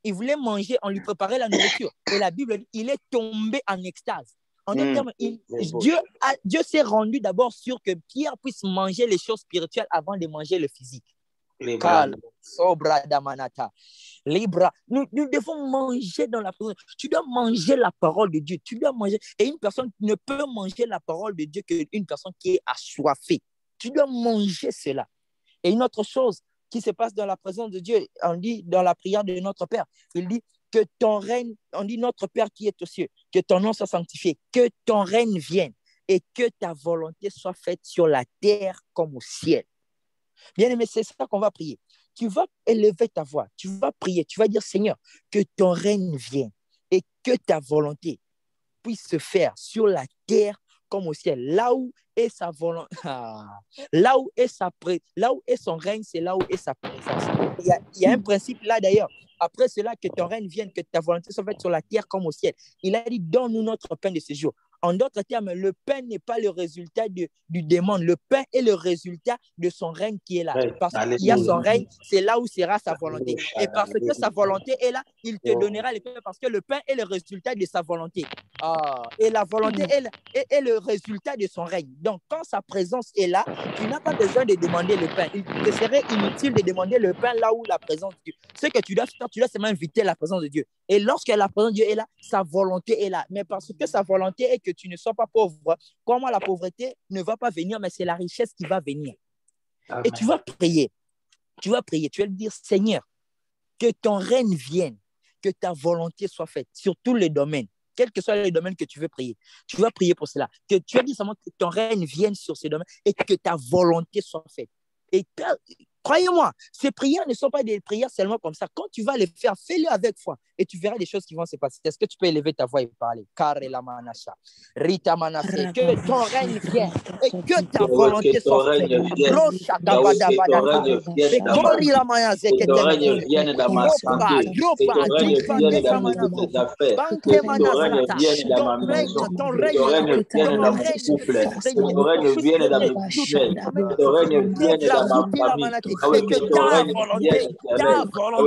il voulait manger, on lui préparait la nourriture. Et la Bible dit, il est tombé en extase. En d'autres termes, Dieu s'est rendu d'abord sûr que Pierre puisse manger les choses spirituelles avant de manger le physique. Nous devons manger dans la présence. Tu dois manger la parole de Dieu. Tu dois manger. Et une personne ne peut manger la parole de Dieu qu'une personne qui est assoiffée. Tu dois manger cela. Et une autre chose qui se passe dans la présence de Dieu, on dit dans la prière de notre Père, il dit que ton règne, on dit notre Père qui est aux cieux, que ton nom soit sanctifié, que ton règne vienne et que ta volonté soit faite sur la terre comme au ciel. Bien-aimé, c'est ça qu'on va prier. Tu vas élever ta voix, tu vas prier, tu vas dire, Seigneur, que ton règne vienne et que ta volonté puisse se faire sur la terre comme au ciel. Là où est sa volonté, là où est son règne, c'est là où est sa présence. Il y a un principe là d'ailleurs. Après cela, que ton règne vienne, que ta volonté soit faite sur la terre comme au ciel. Il a dit, donne-nous notre pain de ce jour. En d'autres termes, le pain n'est pas le résultat du démon. Le pain est le résultat de son règne qui est là. Parce qu'il y a son règne, c'est là où sera sa volonté. Et parce que sa volonté est là, il te donnera le pain parce que le pain est le résultat de sa volonté. Et la volonté est le résultat de son règne. Donc, quand sa présence est là, tu n'as pas besoin de demander le pain. Il te serait inutile de demander le pain là où la présence de Dieu. Ce que tu dois faire, tu dois seulement inviter la présence de Dieu. Et lorsque la présence de Dieu est là, sa volonté est là. Mais parce que sa volonté est que tu ne sois pas pauvre, comment la pauvreté ne va pas venir, mais c'est la richesse qui va venir. Amen. Et tu vas prier. Tu vas lui dire, Seigneur, que ton règne vienne, que ta volonté soit faite sur tous les domaines, quels que soient les domaines que tu veux prier. Tu vas prier pour cela. Que tu vas dire seulement que ton règne vienne sur ces domaines et que ta volonté soit faite. Et Croyez-moi, ces prières ne sont pas des prières seulement comme ça. Quand tu vas les faire, fais-le avec foi et tu verras des choses qui vont se passer. Est-ce que tu peux élever ta voix et parler? Kare manasha, Rita Manassé, que ton règne vienne et que ta volonté soit faite. Rocha dabada bada. Bekori la manazé que ton règne vienne dans ma santé, que ton règne vienne dans mes affaires, que ton règne vienne dans ma maison, que ton règne vienne dans mon couple, que ton règne vienne dans mes business, que ton règne vienne dans ma famille, que ton règne vienne,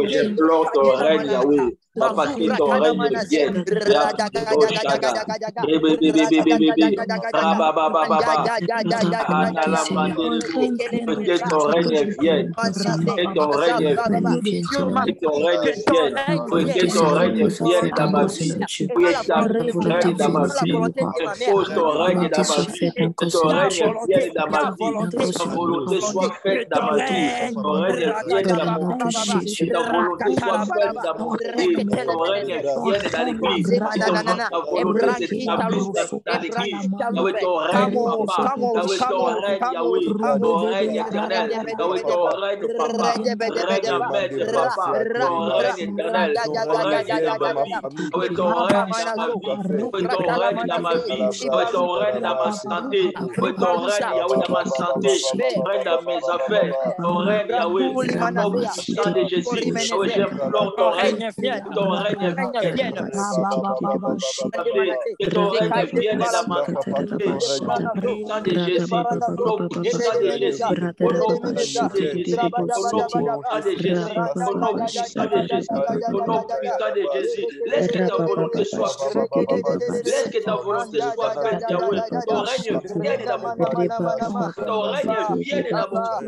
j'implore ton règne, Yahweh. Papa, que ton règne vienne. Que ton règne vienne. Que ton règne vienne. Que ton règne vienne. Que ton règne vienne dans ma vie. Oui, ta règne dans ma vie. Impose ton règne dans ma vie. Que ton règne vienne dans ma vie. Ta volonté soit faite dans ma vie. Ton règne vienne dans mon vie. Que ta volonté soit faite dans mon vie. Ton règne vienne dans l'église. Ta volonté s'établisse dans l'église. Yahweh, ton règne, papa. Yahweh, ton règne, Yahweh. Ton règne éternel. Yahweh, ton règne, papa. Règne à maître, papa. Ton règne éternel. Ton règne dans ma vie. Yahweh, ton règne dans ma vie. Yahweh, ton règne dans ma vie. Yahweh, ton règne dans ma santé. Yahweh, ton règne, Yahweh, dans ma santé. Ton règne dans mes affaires. Ton règne, Yahweh. Au sang de Jésus. Yahweh, j'implore ton règne. Ton règne vienne. Que ton règne vienne dans ma santé. Au sang de Jésus. Au sang de Jésus. Au nom puissant de Jésus. Au nom puissant de Jésus. Au nom puissant de Jésus. Laisse que ta volonté soit faite. Laisse que ta volonté soit faite, Yahweh. Ton règne vienne dans mon cœur. Ton règne vienne dans mon cœur.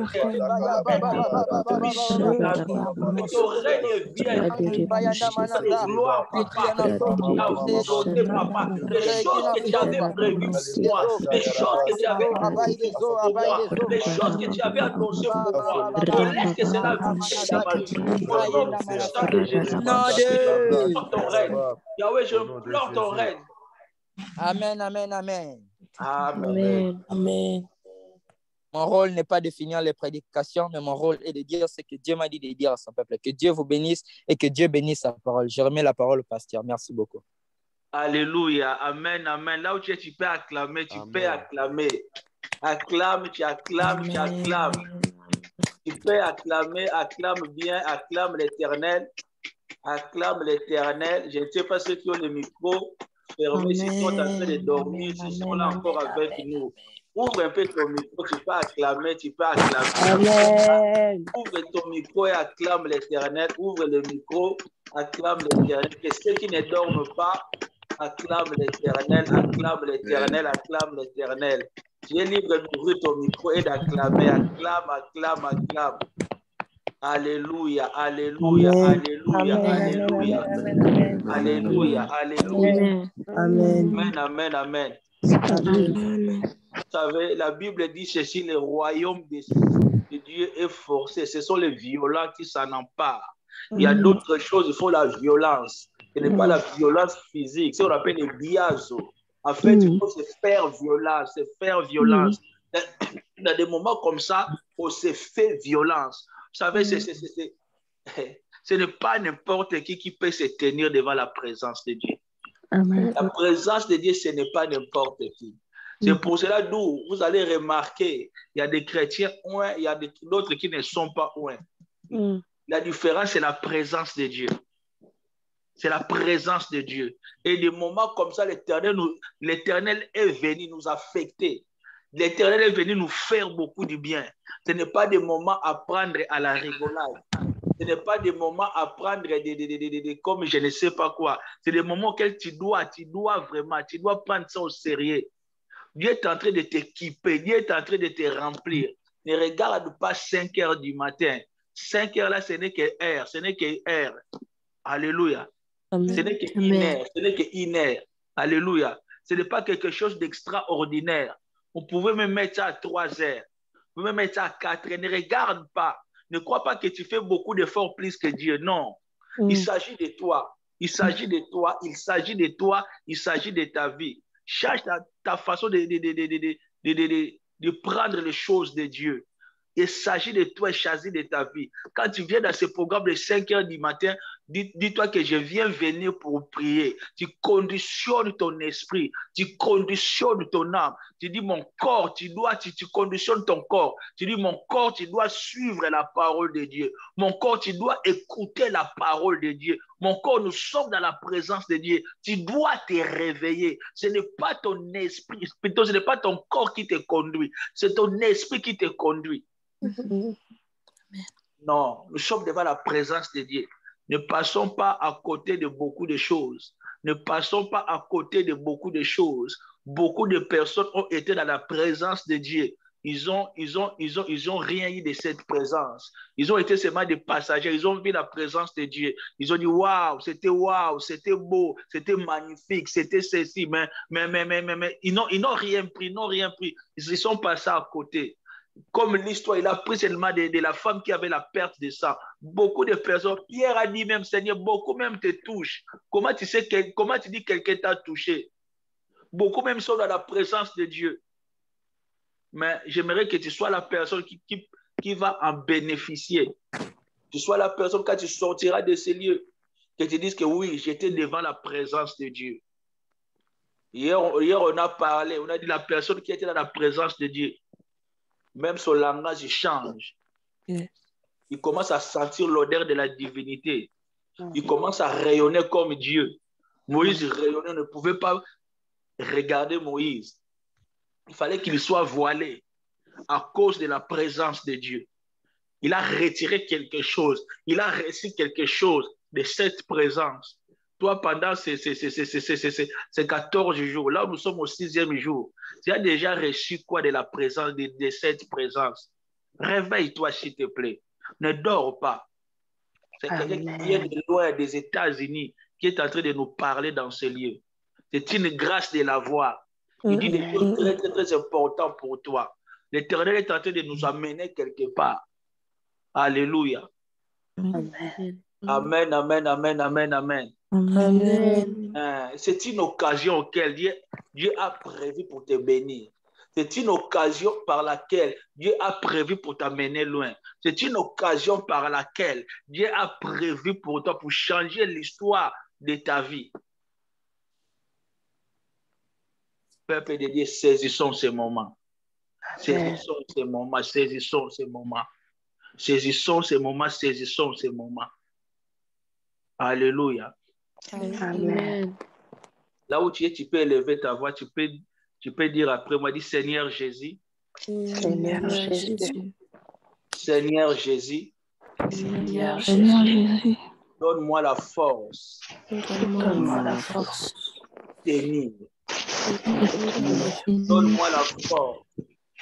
Ton règne vienne. Gloire, papa. Ta volonté, papa. Les choses que tu avais prévues pour moi. Les choses que tu avais prévues pour moi. Les choses que tu avais annoncées pour moi. Laisse que cela vienne dans ma vie. Au nom puissant de Jésus. Ton règne. Yahweh, je implore ton règne. Amen, amen, amen. Amen. Amen. Mon rôle n'est pas de finir les prédications, mais mon rôle est de dire ce que Dieu m'a dit de dire à son peuple. Que Dieu vous bénisse et que Dieu bénisse sa parole. Je remets la parole au pasteur. Merci beaucoup. Alléluia. Amen, amen. Là où tu es, tu peux acclamer, tu peux acclamer. Acclame, tu acclames, tu acclames. Tu peux acclamer, acclame bien, acclame l'Éternel. Acclame l'Éternel. Je ne sais pas ceux qui ont le micro fermé, s'ils sont en train de dormir, s'ils sont là encore avec nous. Ouvre un peu ton micro, tu peux acclamer, tu peux acclamer. Amen. Ouvre ton micro et acclame l'Éternel. Ouvre le micro, acclame l'Éternel. Que ceux qui ne dorment pas, acclame l'Éternel, acclame l'Éternel, acclame l'Éternel. Tu es libre d'ouvrir ton micro et d'acclamer. Acclame, acclame, acclame. Alléluia, alléluia, alléluia, alléluia. Alléluia, alléluia. Amen. Amen, amen. Amen. Vous savez, la Bible dit ceci, le royaume de Dieu est forcé. Ce sont les violents qui s'en emparent. Il y a d'autres choses, il faut la violence. Ce n'est pas la violence physique, c'est ce qu'on appelle les biazo. En fait, il faut se faire violence, se faire violence. Dans des moments comme ça, on se fait violence. Vous savez, ce n'est pas n'importe qui peut se tenir devant la présence de Dieu. Amen. La présence de Dieu, ce n'est pas n'importe qui. C'est pour cela d'où vous allez remarquer, il y a des chrétiens ouin, il y a d'autres qui ne sont pas ouin. La différence, c'est la présence de Dieu. C'est la présence de Dieu. Et des moments comme ça, l'Éternel est venu nous affecter. L'Éternel est venu nous faire beaucoup de bien. Ce n'est pas des moments à prendre à la rigolade. Ce n'est pas des moments à prendre comme je ne sais pas quoi. C'est des moments auxquels tu dois prendre ça au sérieux. Dieu est en train de t'équiper. Dieu est en train de te remplir. Ne regarde pas 5 heures du matin. 5 heures là, ce n'est que heure. Ce n'est que heure. Alléluia. Amen. Ce n'est que une heure. Ce n'est que une heure. Alléluia. Ce n'est pas quelque chose d'extraordinaire. On pouvait me mettre ça à 3 heures. On pouvait me mettre ça à 4 heures. Ne regarde pas. Ne crois pas que tu fais beaucoup d'efforts plus que Dieu. Non. Il s'agit de toi. Il s'agit de toi. Il s'agit de toi. Il s'agit de ta vie. Cherche ta façon de prendre les choses de Dieu. Il s'agit de toi et choisi de ta vie. Quand tu viens dans ce programme de 5 heures du matin, dis-toi que je viens venir pour prier. Tu conditionnes ton esprit, tu conditionnes ton âme. Tu dis mon corps, tu conditionnes ton corps. Tu dis mon corps, tu dois suivre la parole de Dieu. Mon corps, tu dois écouter la parole de Dieu. Mon corps, nous sommes dans la présence de Dieu. Tu dois te réveiller. Ce n'est pas ton esprit, plutôt ce n'est pas ton corps qui te conduit. C'est ton esprit qui te conduit. Non, nous sommes devant la présence de Dieu. Ne passons pas à côté de beaucoup de choses. Ne passons pas à côté de beaucoup de choses. Beaucoup de personnes ont été dans la présence de Dieu. Ils ont rien eu de cette présence. Ils ont été seulement des passagers. Ils ont vu la présence de Dieu. Ils ont dit waouh, c'était beau, c'était magnifique, c'était ceci. Mais ils n'ont rien pris, Ils sont passés à côté. Comme l'histoire, il a pris seulement de la femme qui avait la perte de sang. Beaucoup de personnes, Pierre a dit même, Seigneur, beaucoup même te touchent. Comment tu dis que quelqu'un t'a touché? Beaucoup même sont dans la présence de Dieu. Mais j'aimerais que tu sois la personne qui va en bénéficier. Tu sois la personne quand tu sortiras de ces lieux, que tu dises que oui, j'étais devant la présence de Dieu. Hier, on a parlé, on a dit la personne qui était dans la présence de Dieu. Même son langage change. Yes. Il commence à sentir l'odeur de la divinité. Il commence à rayonner comme Dieu. Moïse rayonnait, ne pouvait pas regarder Moïse. Il fallait qu'il soit voilé à cause de la présence de Dieu. Il a retiré quelque chose. Il a reçu quelque chose de cette présence. Toi, pendant ces 14 jours, là nous sommes au 6e jour, tu as déjà reçu quoi de la présence, de cette présence? Réveille-toi, s'il te plaît. Ne dors pas. C'est quelqu'un qui vient de loin des États-Unis qui est en train de nous parler dans ce lieu. C'est une grâce de l'avoir. Il dit des choses très, très, très importantes pour toi. L'Éternel est en train de nous amener quelque part. Alléluia. Amen. Amen, amen, amen, amen, amen. Amen. C'est une occasion auquel Dieu a prévu pour te bénir. C'est une occasion par laquelle Dieu a prévu pour t'amener loin. C'est une occasion par laquelle Dieu a prévu pour toi, pour changer l'histoire de ta vie. Peuple de Dieu, saisissons ces moments. Saisissons ces moments, saisissons ces moments. Saisissons ces moments, saisissons ces moments. Alléluia. Amen. Là où tu es, tu peux élever ta voix, tu peux dire après moi, dis Seigneur Jésus. Seigneur Jésus. Seigneur Jésus. Seigneur Jésus. Donne-moi la force. Donne-moi la force. Tenir. Donne-moi la force.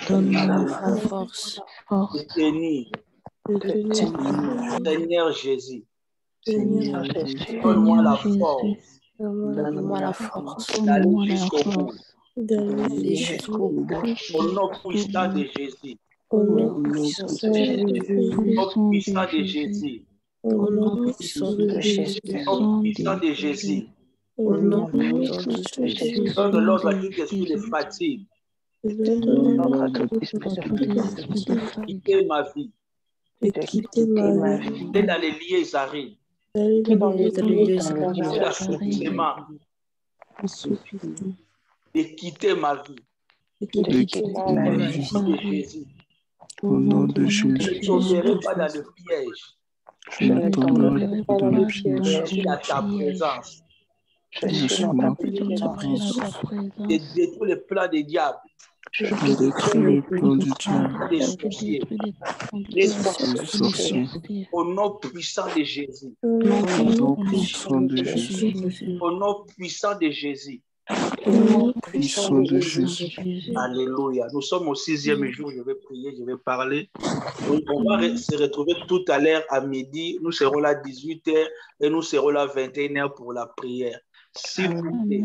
Donne-moi la force. De tenir. Seigneur Jésus. Seigneur Jésus. Donne-moi la force. Donne-moi la force. D'aller jusqu'au bout. D'aller jusqu'au bout. Au nom puissant de Jésus. Au nom puissant de Jésus. Au nom puissant de Jésus. Au nom puissant de Jésus. Au nom puissant de Jésus. Au nom puissant de Jésus. Donne l'ordre à tout esprit de fatigue. Quitter ma vie. Quitter ma vie. Et dans les lieux, ils arrivent. Dans les lieux, Quitter l'assouplissement. Et quitter ma vie. Au nom de Jésus. Au nom de Jésus. Je ne tomberai pas dans le piège. Je ne tomberai pas dans le piège. Je suis à ta présence. Je suis dans ta présence. Et détruis les plans des diables. Je détruis le plan du diable. Des sorciers. Les sorciers. Au nom puissant de Jésus. Au nom puissant de Jésus. Au nom puissant de Jésus. Puissant de Jésus. Alléluia. Nous sommes au 6e jour. Je vais prier, je vais parler. On va se retrouver tout à l'heure à midi. Nous serons là à 18h et nous serons là à 21h pour la prière. S'il vous plaît,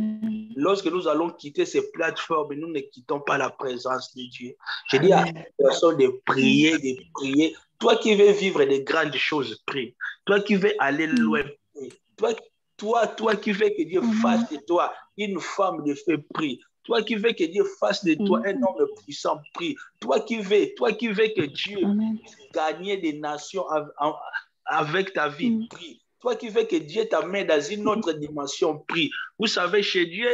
lorsque nous allons quitter ces plateformes, nous ne quittons pas la présence de Dieu. Je dis à la personne de prier. Toi qui veux vivre de grandes choses, prie. Toi qui veux aller loin, prie. Toi qui veux que Dieu fasse de toi une femme de feu, prie. Toi qui veux que Dieu fasse de toi un homme puissant, prie. Toi qui veux que Dieu gagne des nations avec ta vie, prie. Toi qui veux que Dieu t'amène dans une autre dimension, prie. Vous savez, chez Dieu,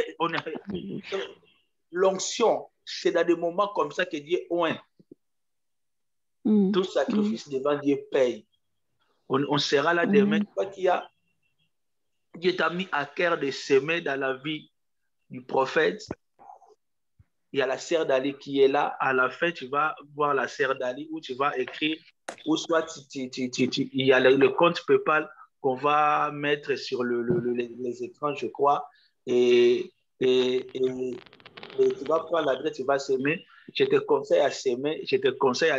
l'onction, c'est dans des moments comme ça que Dieu oint. Tout sacrifice devant Dieu paye. On sera là demain. Toi qui as, Dieu t'a mis à cœur de s'aimer dans la vie du prophète. Il y a la sœur d'Ali qui est là. À la fin, tu vas voir la sœur d'Ali où tu vas écrire, ou soit il y a le compte PayPal qu'on va mettre sur les écrans, je crois. Et tu vas prendre l'adresse, tu vas s'aimer. Je te conseille à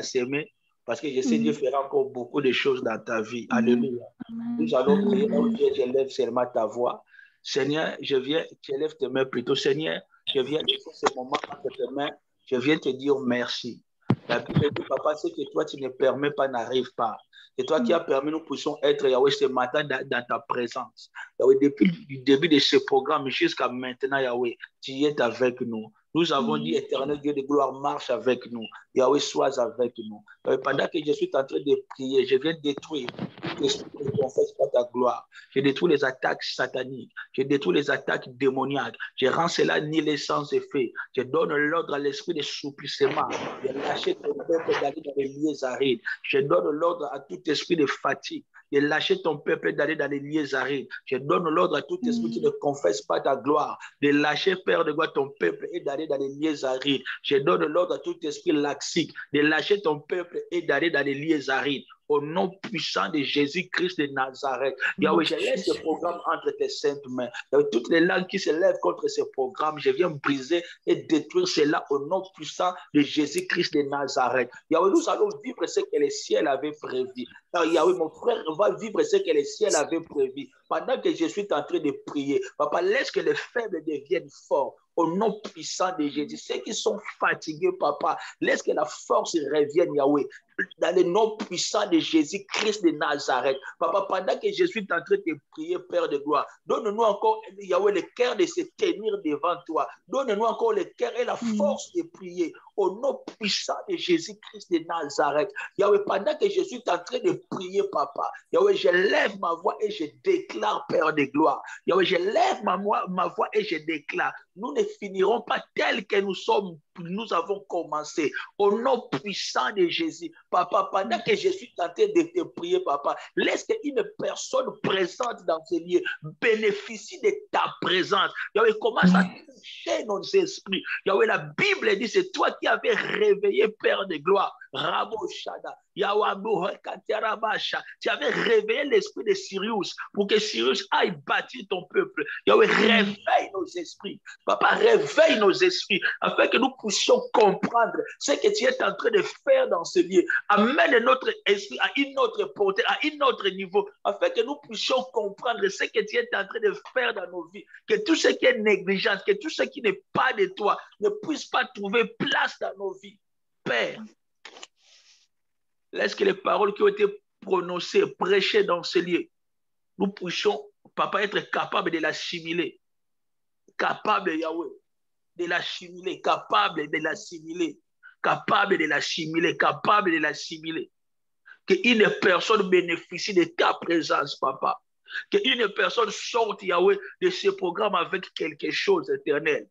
s'aimer. Parce que je sais Dieu fera encore beaucoup de choses dans ta vie. Alléluia. Nous allons prier. J'élève seulement ta voix. Seigneur, j'élève tes mains plutôt. Seigneur, je viens de faire ce moment entre tes mains. Je viens te dire merci. La Bible dit, papa, ce que toi tu ne permets pas n'arrive pas. C'est toi qui as permis nous puissions être, Yahweh, ce matin dans ta présence. Yahweh, depuis le début de ce programme jusqu'à maintenant, Yahweh, tu es avec nous. Nous avons dit, éternel Dieu de gloire, marche avec nous. Yahweh, sois avec nous. Pendant que je suis en train de prier, je viens détruire tout esprit qui ne confesse pas ta gloire. Je détruis les attaques sataniques. Je détruis les attaques démoniaques. Je rends cela nihilé sans effet. Je donne l'ordre à l'esprit de souplissement. Je lâche ton peuple d'aller dans les lieux arides. Je donne l'ordre à tout esprit de fatigue. De lâcher ton peuple d'aller dans les lieux arides. Je donne l'ordre à tout esprit qui ne confesse pas ta gloire. De lâcher, Père de gloire, ton peuple et d'aller dans les lieux arides. Je donne l'ordre à tout esprit laxique. De lâcher ton peuple et d'aller dans les lieux arides. Au nom puissant de Jésus-Christ de Nazareth. Yahweh, je laisse ce programme entre tes saintes mains. Yahweh, toutes les langues qui se lèvent contre ce programme, je viens briser et détruire cela au nom puissant de Jésus-Christ de Nazareth. Yahweh, nous allons vivre ce que le ciel avait prévu. Yahweh, mon frère va vivre ce que le ciel avait prévu. Pendant que je suis en train de prier, papa, laisse que les faibles deviennent forts. Au nom puissant de Jésus, ceux qui sont fatigués, papa, laisse que la force revienne, Yahweh, dans le nom puissant de Jésus-Christ de Nazareth. Papa, pendant que je suis en train de prier, Père de gloire, donne-nous encore, Yahweh, le cœur de se tenir devant toi. Donne-nous encore le cœur et la force de prier. Au nom puissant de Jésus-Christ de Nazareth. Yahweh, pendant que je suis en train de prier, papa, Yahweh, je lève ma voix et je déclare, Père de gloire. Yahweh, je lève ma voix et je déclare. Nous ne finirons pas tel que nous avons commencé. Au nom puissant de Jésus. Papa, pendant que je suis en train de te prier, papa, laisse qu'une personne présente dans ce lieu bénéficie de ta présence. Yahweh, commence à toucher nos esprits. Yahweh, la Bible dit, c'est toi qui avais réveillé, Père de gloire. Rabo Shada, Yahweh, tu avais réveillé l'esprit de Sirius pour que Sirius aille bâtir ton peuple. Yahweh, réveille nos esprits. Papa, réveille nos esprits afin que nous puissions comprendre ce que tu es en train de faire dans ce lieu. Amène notre esprit à une autre portée, à un autre niveau, afin que nous puissions comprendre ce que tu es en train de faire dans nos vies. Que tout ce qui est négligence, que tout ce qui n'est pas de toi ne puisse pas trouver place dans nos vies. Père, laisse que les paroles qui ont été prononcées, prêchées dans ce lieu, nous puissions, papa, être capables de l'assimiler. Capable, Yahweh, de l'assimiler, capable de l'assimiler, capable de l'assimiler, capable de l'assimiler. Qu'une personne bénéficie de ta présence, papa. Qu'une personne sorte, Yahweh, de ce programme avec quelque chose d'éternel.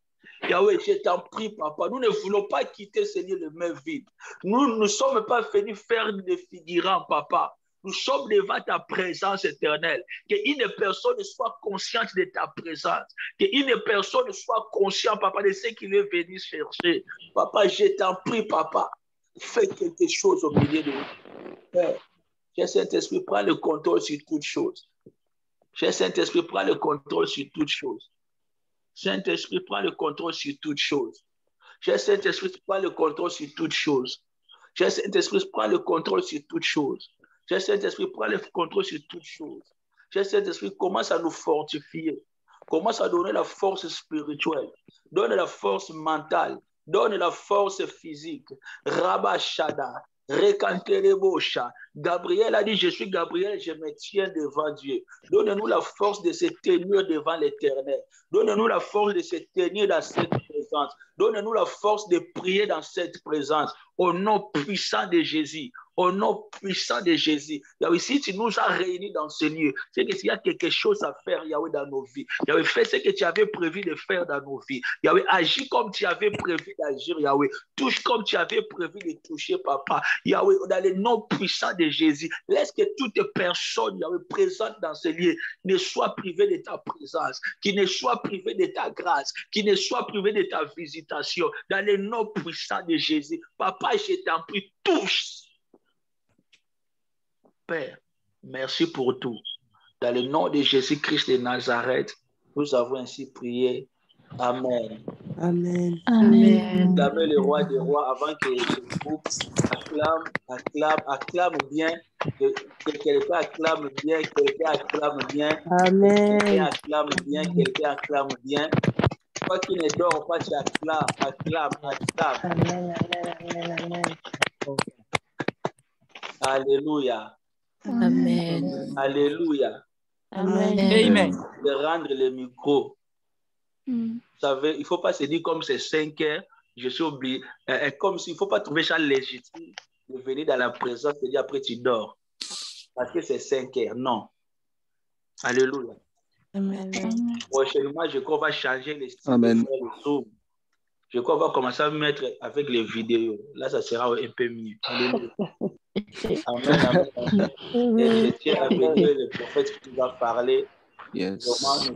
Yahweh, je t'en prie, papa. Nous ne voulons pas quitter ce lieu de main vide. Nous ne sommes pas venus faire des figurants, papa. Nous sommes devant ta présence éternelle. Qu'une personne soit consciente de ta présence. Qu'une personne soit consciente, papa, de ce qu'il est venu chercher. Papa, je t'en prie, papa. Fais quelque chose au milieu de nous. Père, Saint-Esprit, prends le contrôle sur toutes choses. Saint-Esprit, prends le contrôle sur toutes choses. Saint-Esprit, prends le contrôle sur toutes choses. Saint-Esprit, prends le contrôle sur toutes choses. Saint-Esprit, prends le contrôle sur toutes choses. Saint-Esprit, prends le contrôle sur toutes choses. Saint-Esprit, commence à nous fortifier. Commence à donner la force spirituelle. Donne la force mentale. Donne la force physique. Rabashada. Rekanterebosha. Gabriel a dit, je suis Gabriel, je me tiens devant Dieu. Donne-nous la force de se tenir devant l'Éternel. Donne-nous la force de se tenir dans cette présence. présence. Donne-nous la force de prier dans cette présence. Au nom puissant de Jésus. Au nom puissant de Jésus. Yahweh, si tu nous as réunis dans ce lieu, c'est qu'il y a quelque chose à faire, Yahweh, dans nos vies. Yahweh, fais ce que tu avais prévu de faire dans nos vies. Yahweh, agis comme tu avais prévu d'agir, Yahweh. Touche comme tu avais prévu de toucher, Papa. Yahweh, dans le nom puissant de Jésus, laisse que toute personne, Yahweh, présente dans ce lieu, ne soit privée de ta présence, qui ne soit privée de ta grâce, qui ne soit privée de ta visitation. Dans le nom puissant de Jésus, Papa, je t'en prie, touche. Père, merci pour tout. Dans le nom de Jésus-Christ de Nazareth, nous avons ainsi prié. Amen. Amen. Amen. Acclamez le roi des rois avant que ce groupe acclame bien. Que quelqu'un acclame bien, quelqu'un acclame bien. Amen. Quelqu'un acclame bien, quelqu'un acclame bien. Toi qui ne dors pas, tu acclame. Amen. Amen. Amen. Alléluia. Amen. Alléluia. Amen. Amen. De rendre le micro. Vous savez, il ne faut pas se dire comme c'est 5 heures, je suis oublié. Comme s'il ne faut pas trouver ça légitime de venir dans la présence et dire après tu dors. Parce que c'est 5 heures. Non. Alléluia. Amen. Prochainement, je crois qu'on va changer les styles. Amen. Je crois qu'on va commencer à mettre avec les vidéos. Là, ça sera un peu mieux. Alléluia. Amen. Et je tiens à bénir le prophète qui nous a parlé. Yes. Vraiment,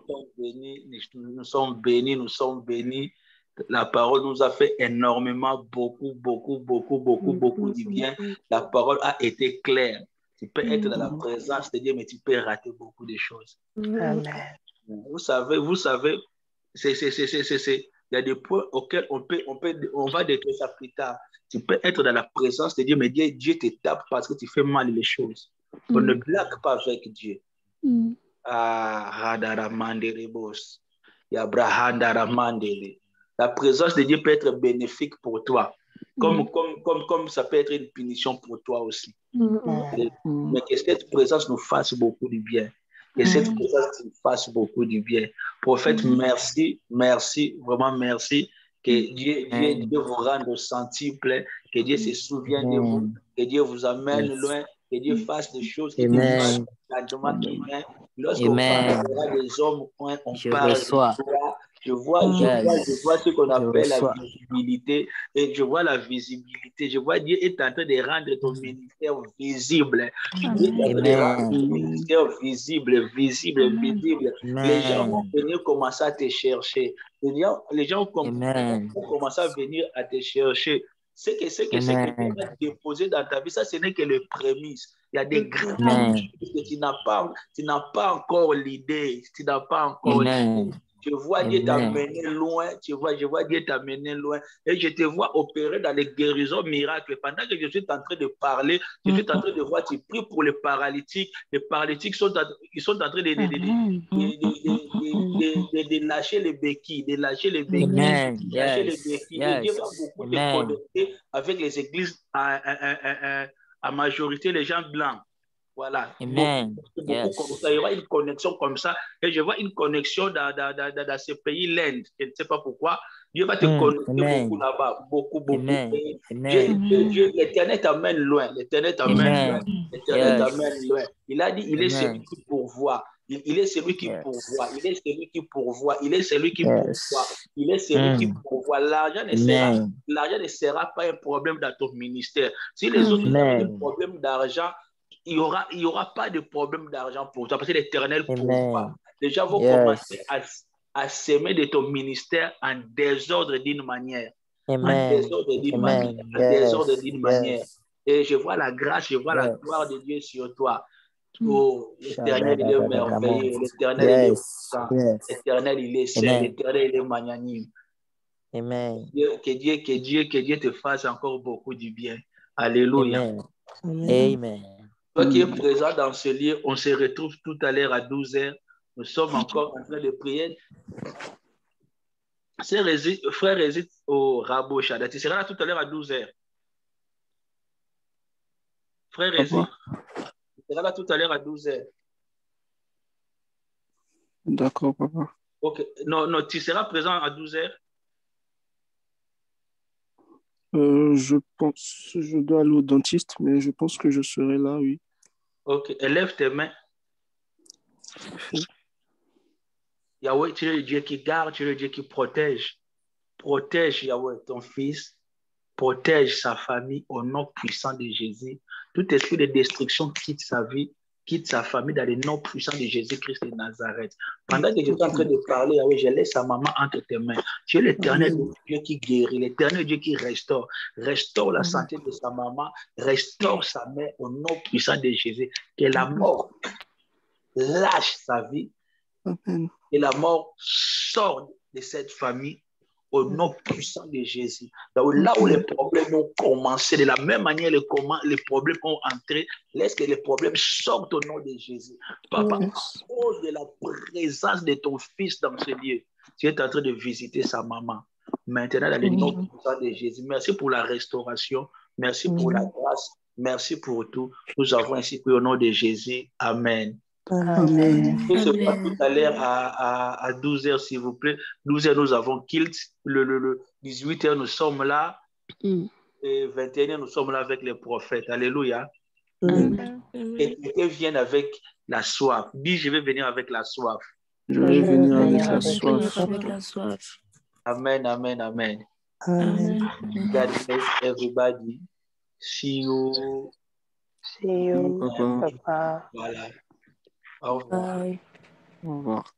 nous sommes bénis. La parole nous a fait énormément, beaucoup du bien. La parole a été claire. Tu peux être dans la présence de Dieu, mais tu peux rater beaucoup de choses. Amen. Vous savez, il y a des points auxquels on va détruire ça plus tard. Tu peux être dans la présence de Dieu, mais Dieu te tape parce que tu fais mal les choses. On ne blague pas avec Dieu. La présence de Dieu peut être bénéfique pour toi, comme ça peut être une punition pour toi aussi. Mais que cette présence nous fasse beaucoup du bien. Que cette présence nous fasse beaucoup du bien. Prophète, merci, vraiment merci. Que Dieu vous rende centuple, que Dieu se souvienne de vous, que Dieu vous amène loin, que Dieu fasse des choses qui vous fassent grandement humain. Lorsqu'on parlera des hommes, on parle de toi. Je vois ce qu'on appelle la visibilité, et je vois la visibilité. Je vois Dieu est en train de rendre ton ministère visible. Dieu est en train de rendre ton ministère visible. Les gens vont venir commencer à te chercher. Les gens vont commencer à venir à te chercher. C'est que Dieu a déposé dans ta vie, ça ce n'est que le prémisse. Il y a des grandes choses que tu n'as pas encore l'idée. Tu n'as pas encore l'idée. Je vois Dieu t'amener loin. Je vois Dieu t'amener loin. Et je te vois opérer dans les guérisons miracles. Pendant que je suis en train de parler, je suis en train de voir, tu pries pour les paralytiques. Les paralytiques sont en train de lâcher les béquilles. Et Dieu va beaucoup te connecter avec les églises à majorité, les gens blancs. Voilà. Beaucoup comme ça. Il y aura une connexion comme ça. Et je vois une connexion dans ce pays, l'Inde. Je ne sais pas pourquoi. Dieu va te connecter beaucoup là-bas. Beaucoup. L'Éternel t'amène loin. L'Éternel t'amène loin. Il a dit, il est celui qui pourvoit. Il est celui qui pourvoit. L'argent ne sera pas un problème dans ton ministère. Si les autres ont des problèmes d'argent, il n'y aura pas de problème d'argent pour toi parce que l'Éternel pourvoit. Les gens vont commencer à s'aimer de ton ministère en désordre d'une manière. Et je vois la grâce, je vois la gloire de Dieu sur toi. Oh, l'Éternel, il est merveilleux. L'Éternel, il est puissant. L'Éternel, il est saint. L'Éternel, il est magnanime. Que Dieu te fasse encore beaucoup du bien. Alléluia. Amen. Toi qui es présent dans ce lieu, on se retrouve tout à l'heure à 12h. Nous sommes encore en train de prier. Frère réside au Rabo Chada. Tu seras là tout à l'heure à 12h. Frère réside. Tu seras là tout à l'heure à 12h. D'accord, papa. Ok. Non, tu seras présent à 12h. Je pense, je dois aller au dentiste, mais je pense que je serai là, oui. Ok, élève tes mains. Yahweh, tu es le Dieu qui garde, tu es le Dieu qui protège. Protège, Yahweh, ton fils. Protège sa famille au nom puissant de Jésus. Tout esprit de destruction quitte sa vie, quitte sa famille dans le nom puissant de Jésus-Christ de Nazareth. Pendant que je suis en train de parler, Yahweh, je laisse sa maman entre tes mains. Tu es l'éternel Dieu qui guérit, l'éternel Dieu qui restaure. Restaure la santé de sa maman, restaure sa mère au nom puissant de Jésus. Que la mort lâche sa vie. Amen. Et la mort sort de cette famille au nom puissant de Jésus. Donc, là où les problèmes ont commencé, de la même manière les problèmes ont entré, laisse que les problèmes sortent au nom de Jésus. Papa, à cause de la présence de ton fils dans ce lieu, tu es en train de visiter sa maman. Maintenant, dans le nom puissant de Jésus, merci pour la restauration, merci pour la grâce, merci pour tout. Nous avons ainsi pris au nom de Jésus. Amen. Amen. Je se passe tout à l'heure à 12h, s'il vous plaît. 12h, nous avons Kilt. Le 18h, nous sommes là. Et 21h, nous sommes là avec les prophètes. Alléluia. Et quelqu'un vient avec la soif. Dis, je vais venir avec la soif. Je vais venir avec la soif. Amen, amen, amen. Amen. God bless everybody. See you. See you, Papa. Papa. Voilà. Au revoir. Bye. Au revoir.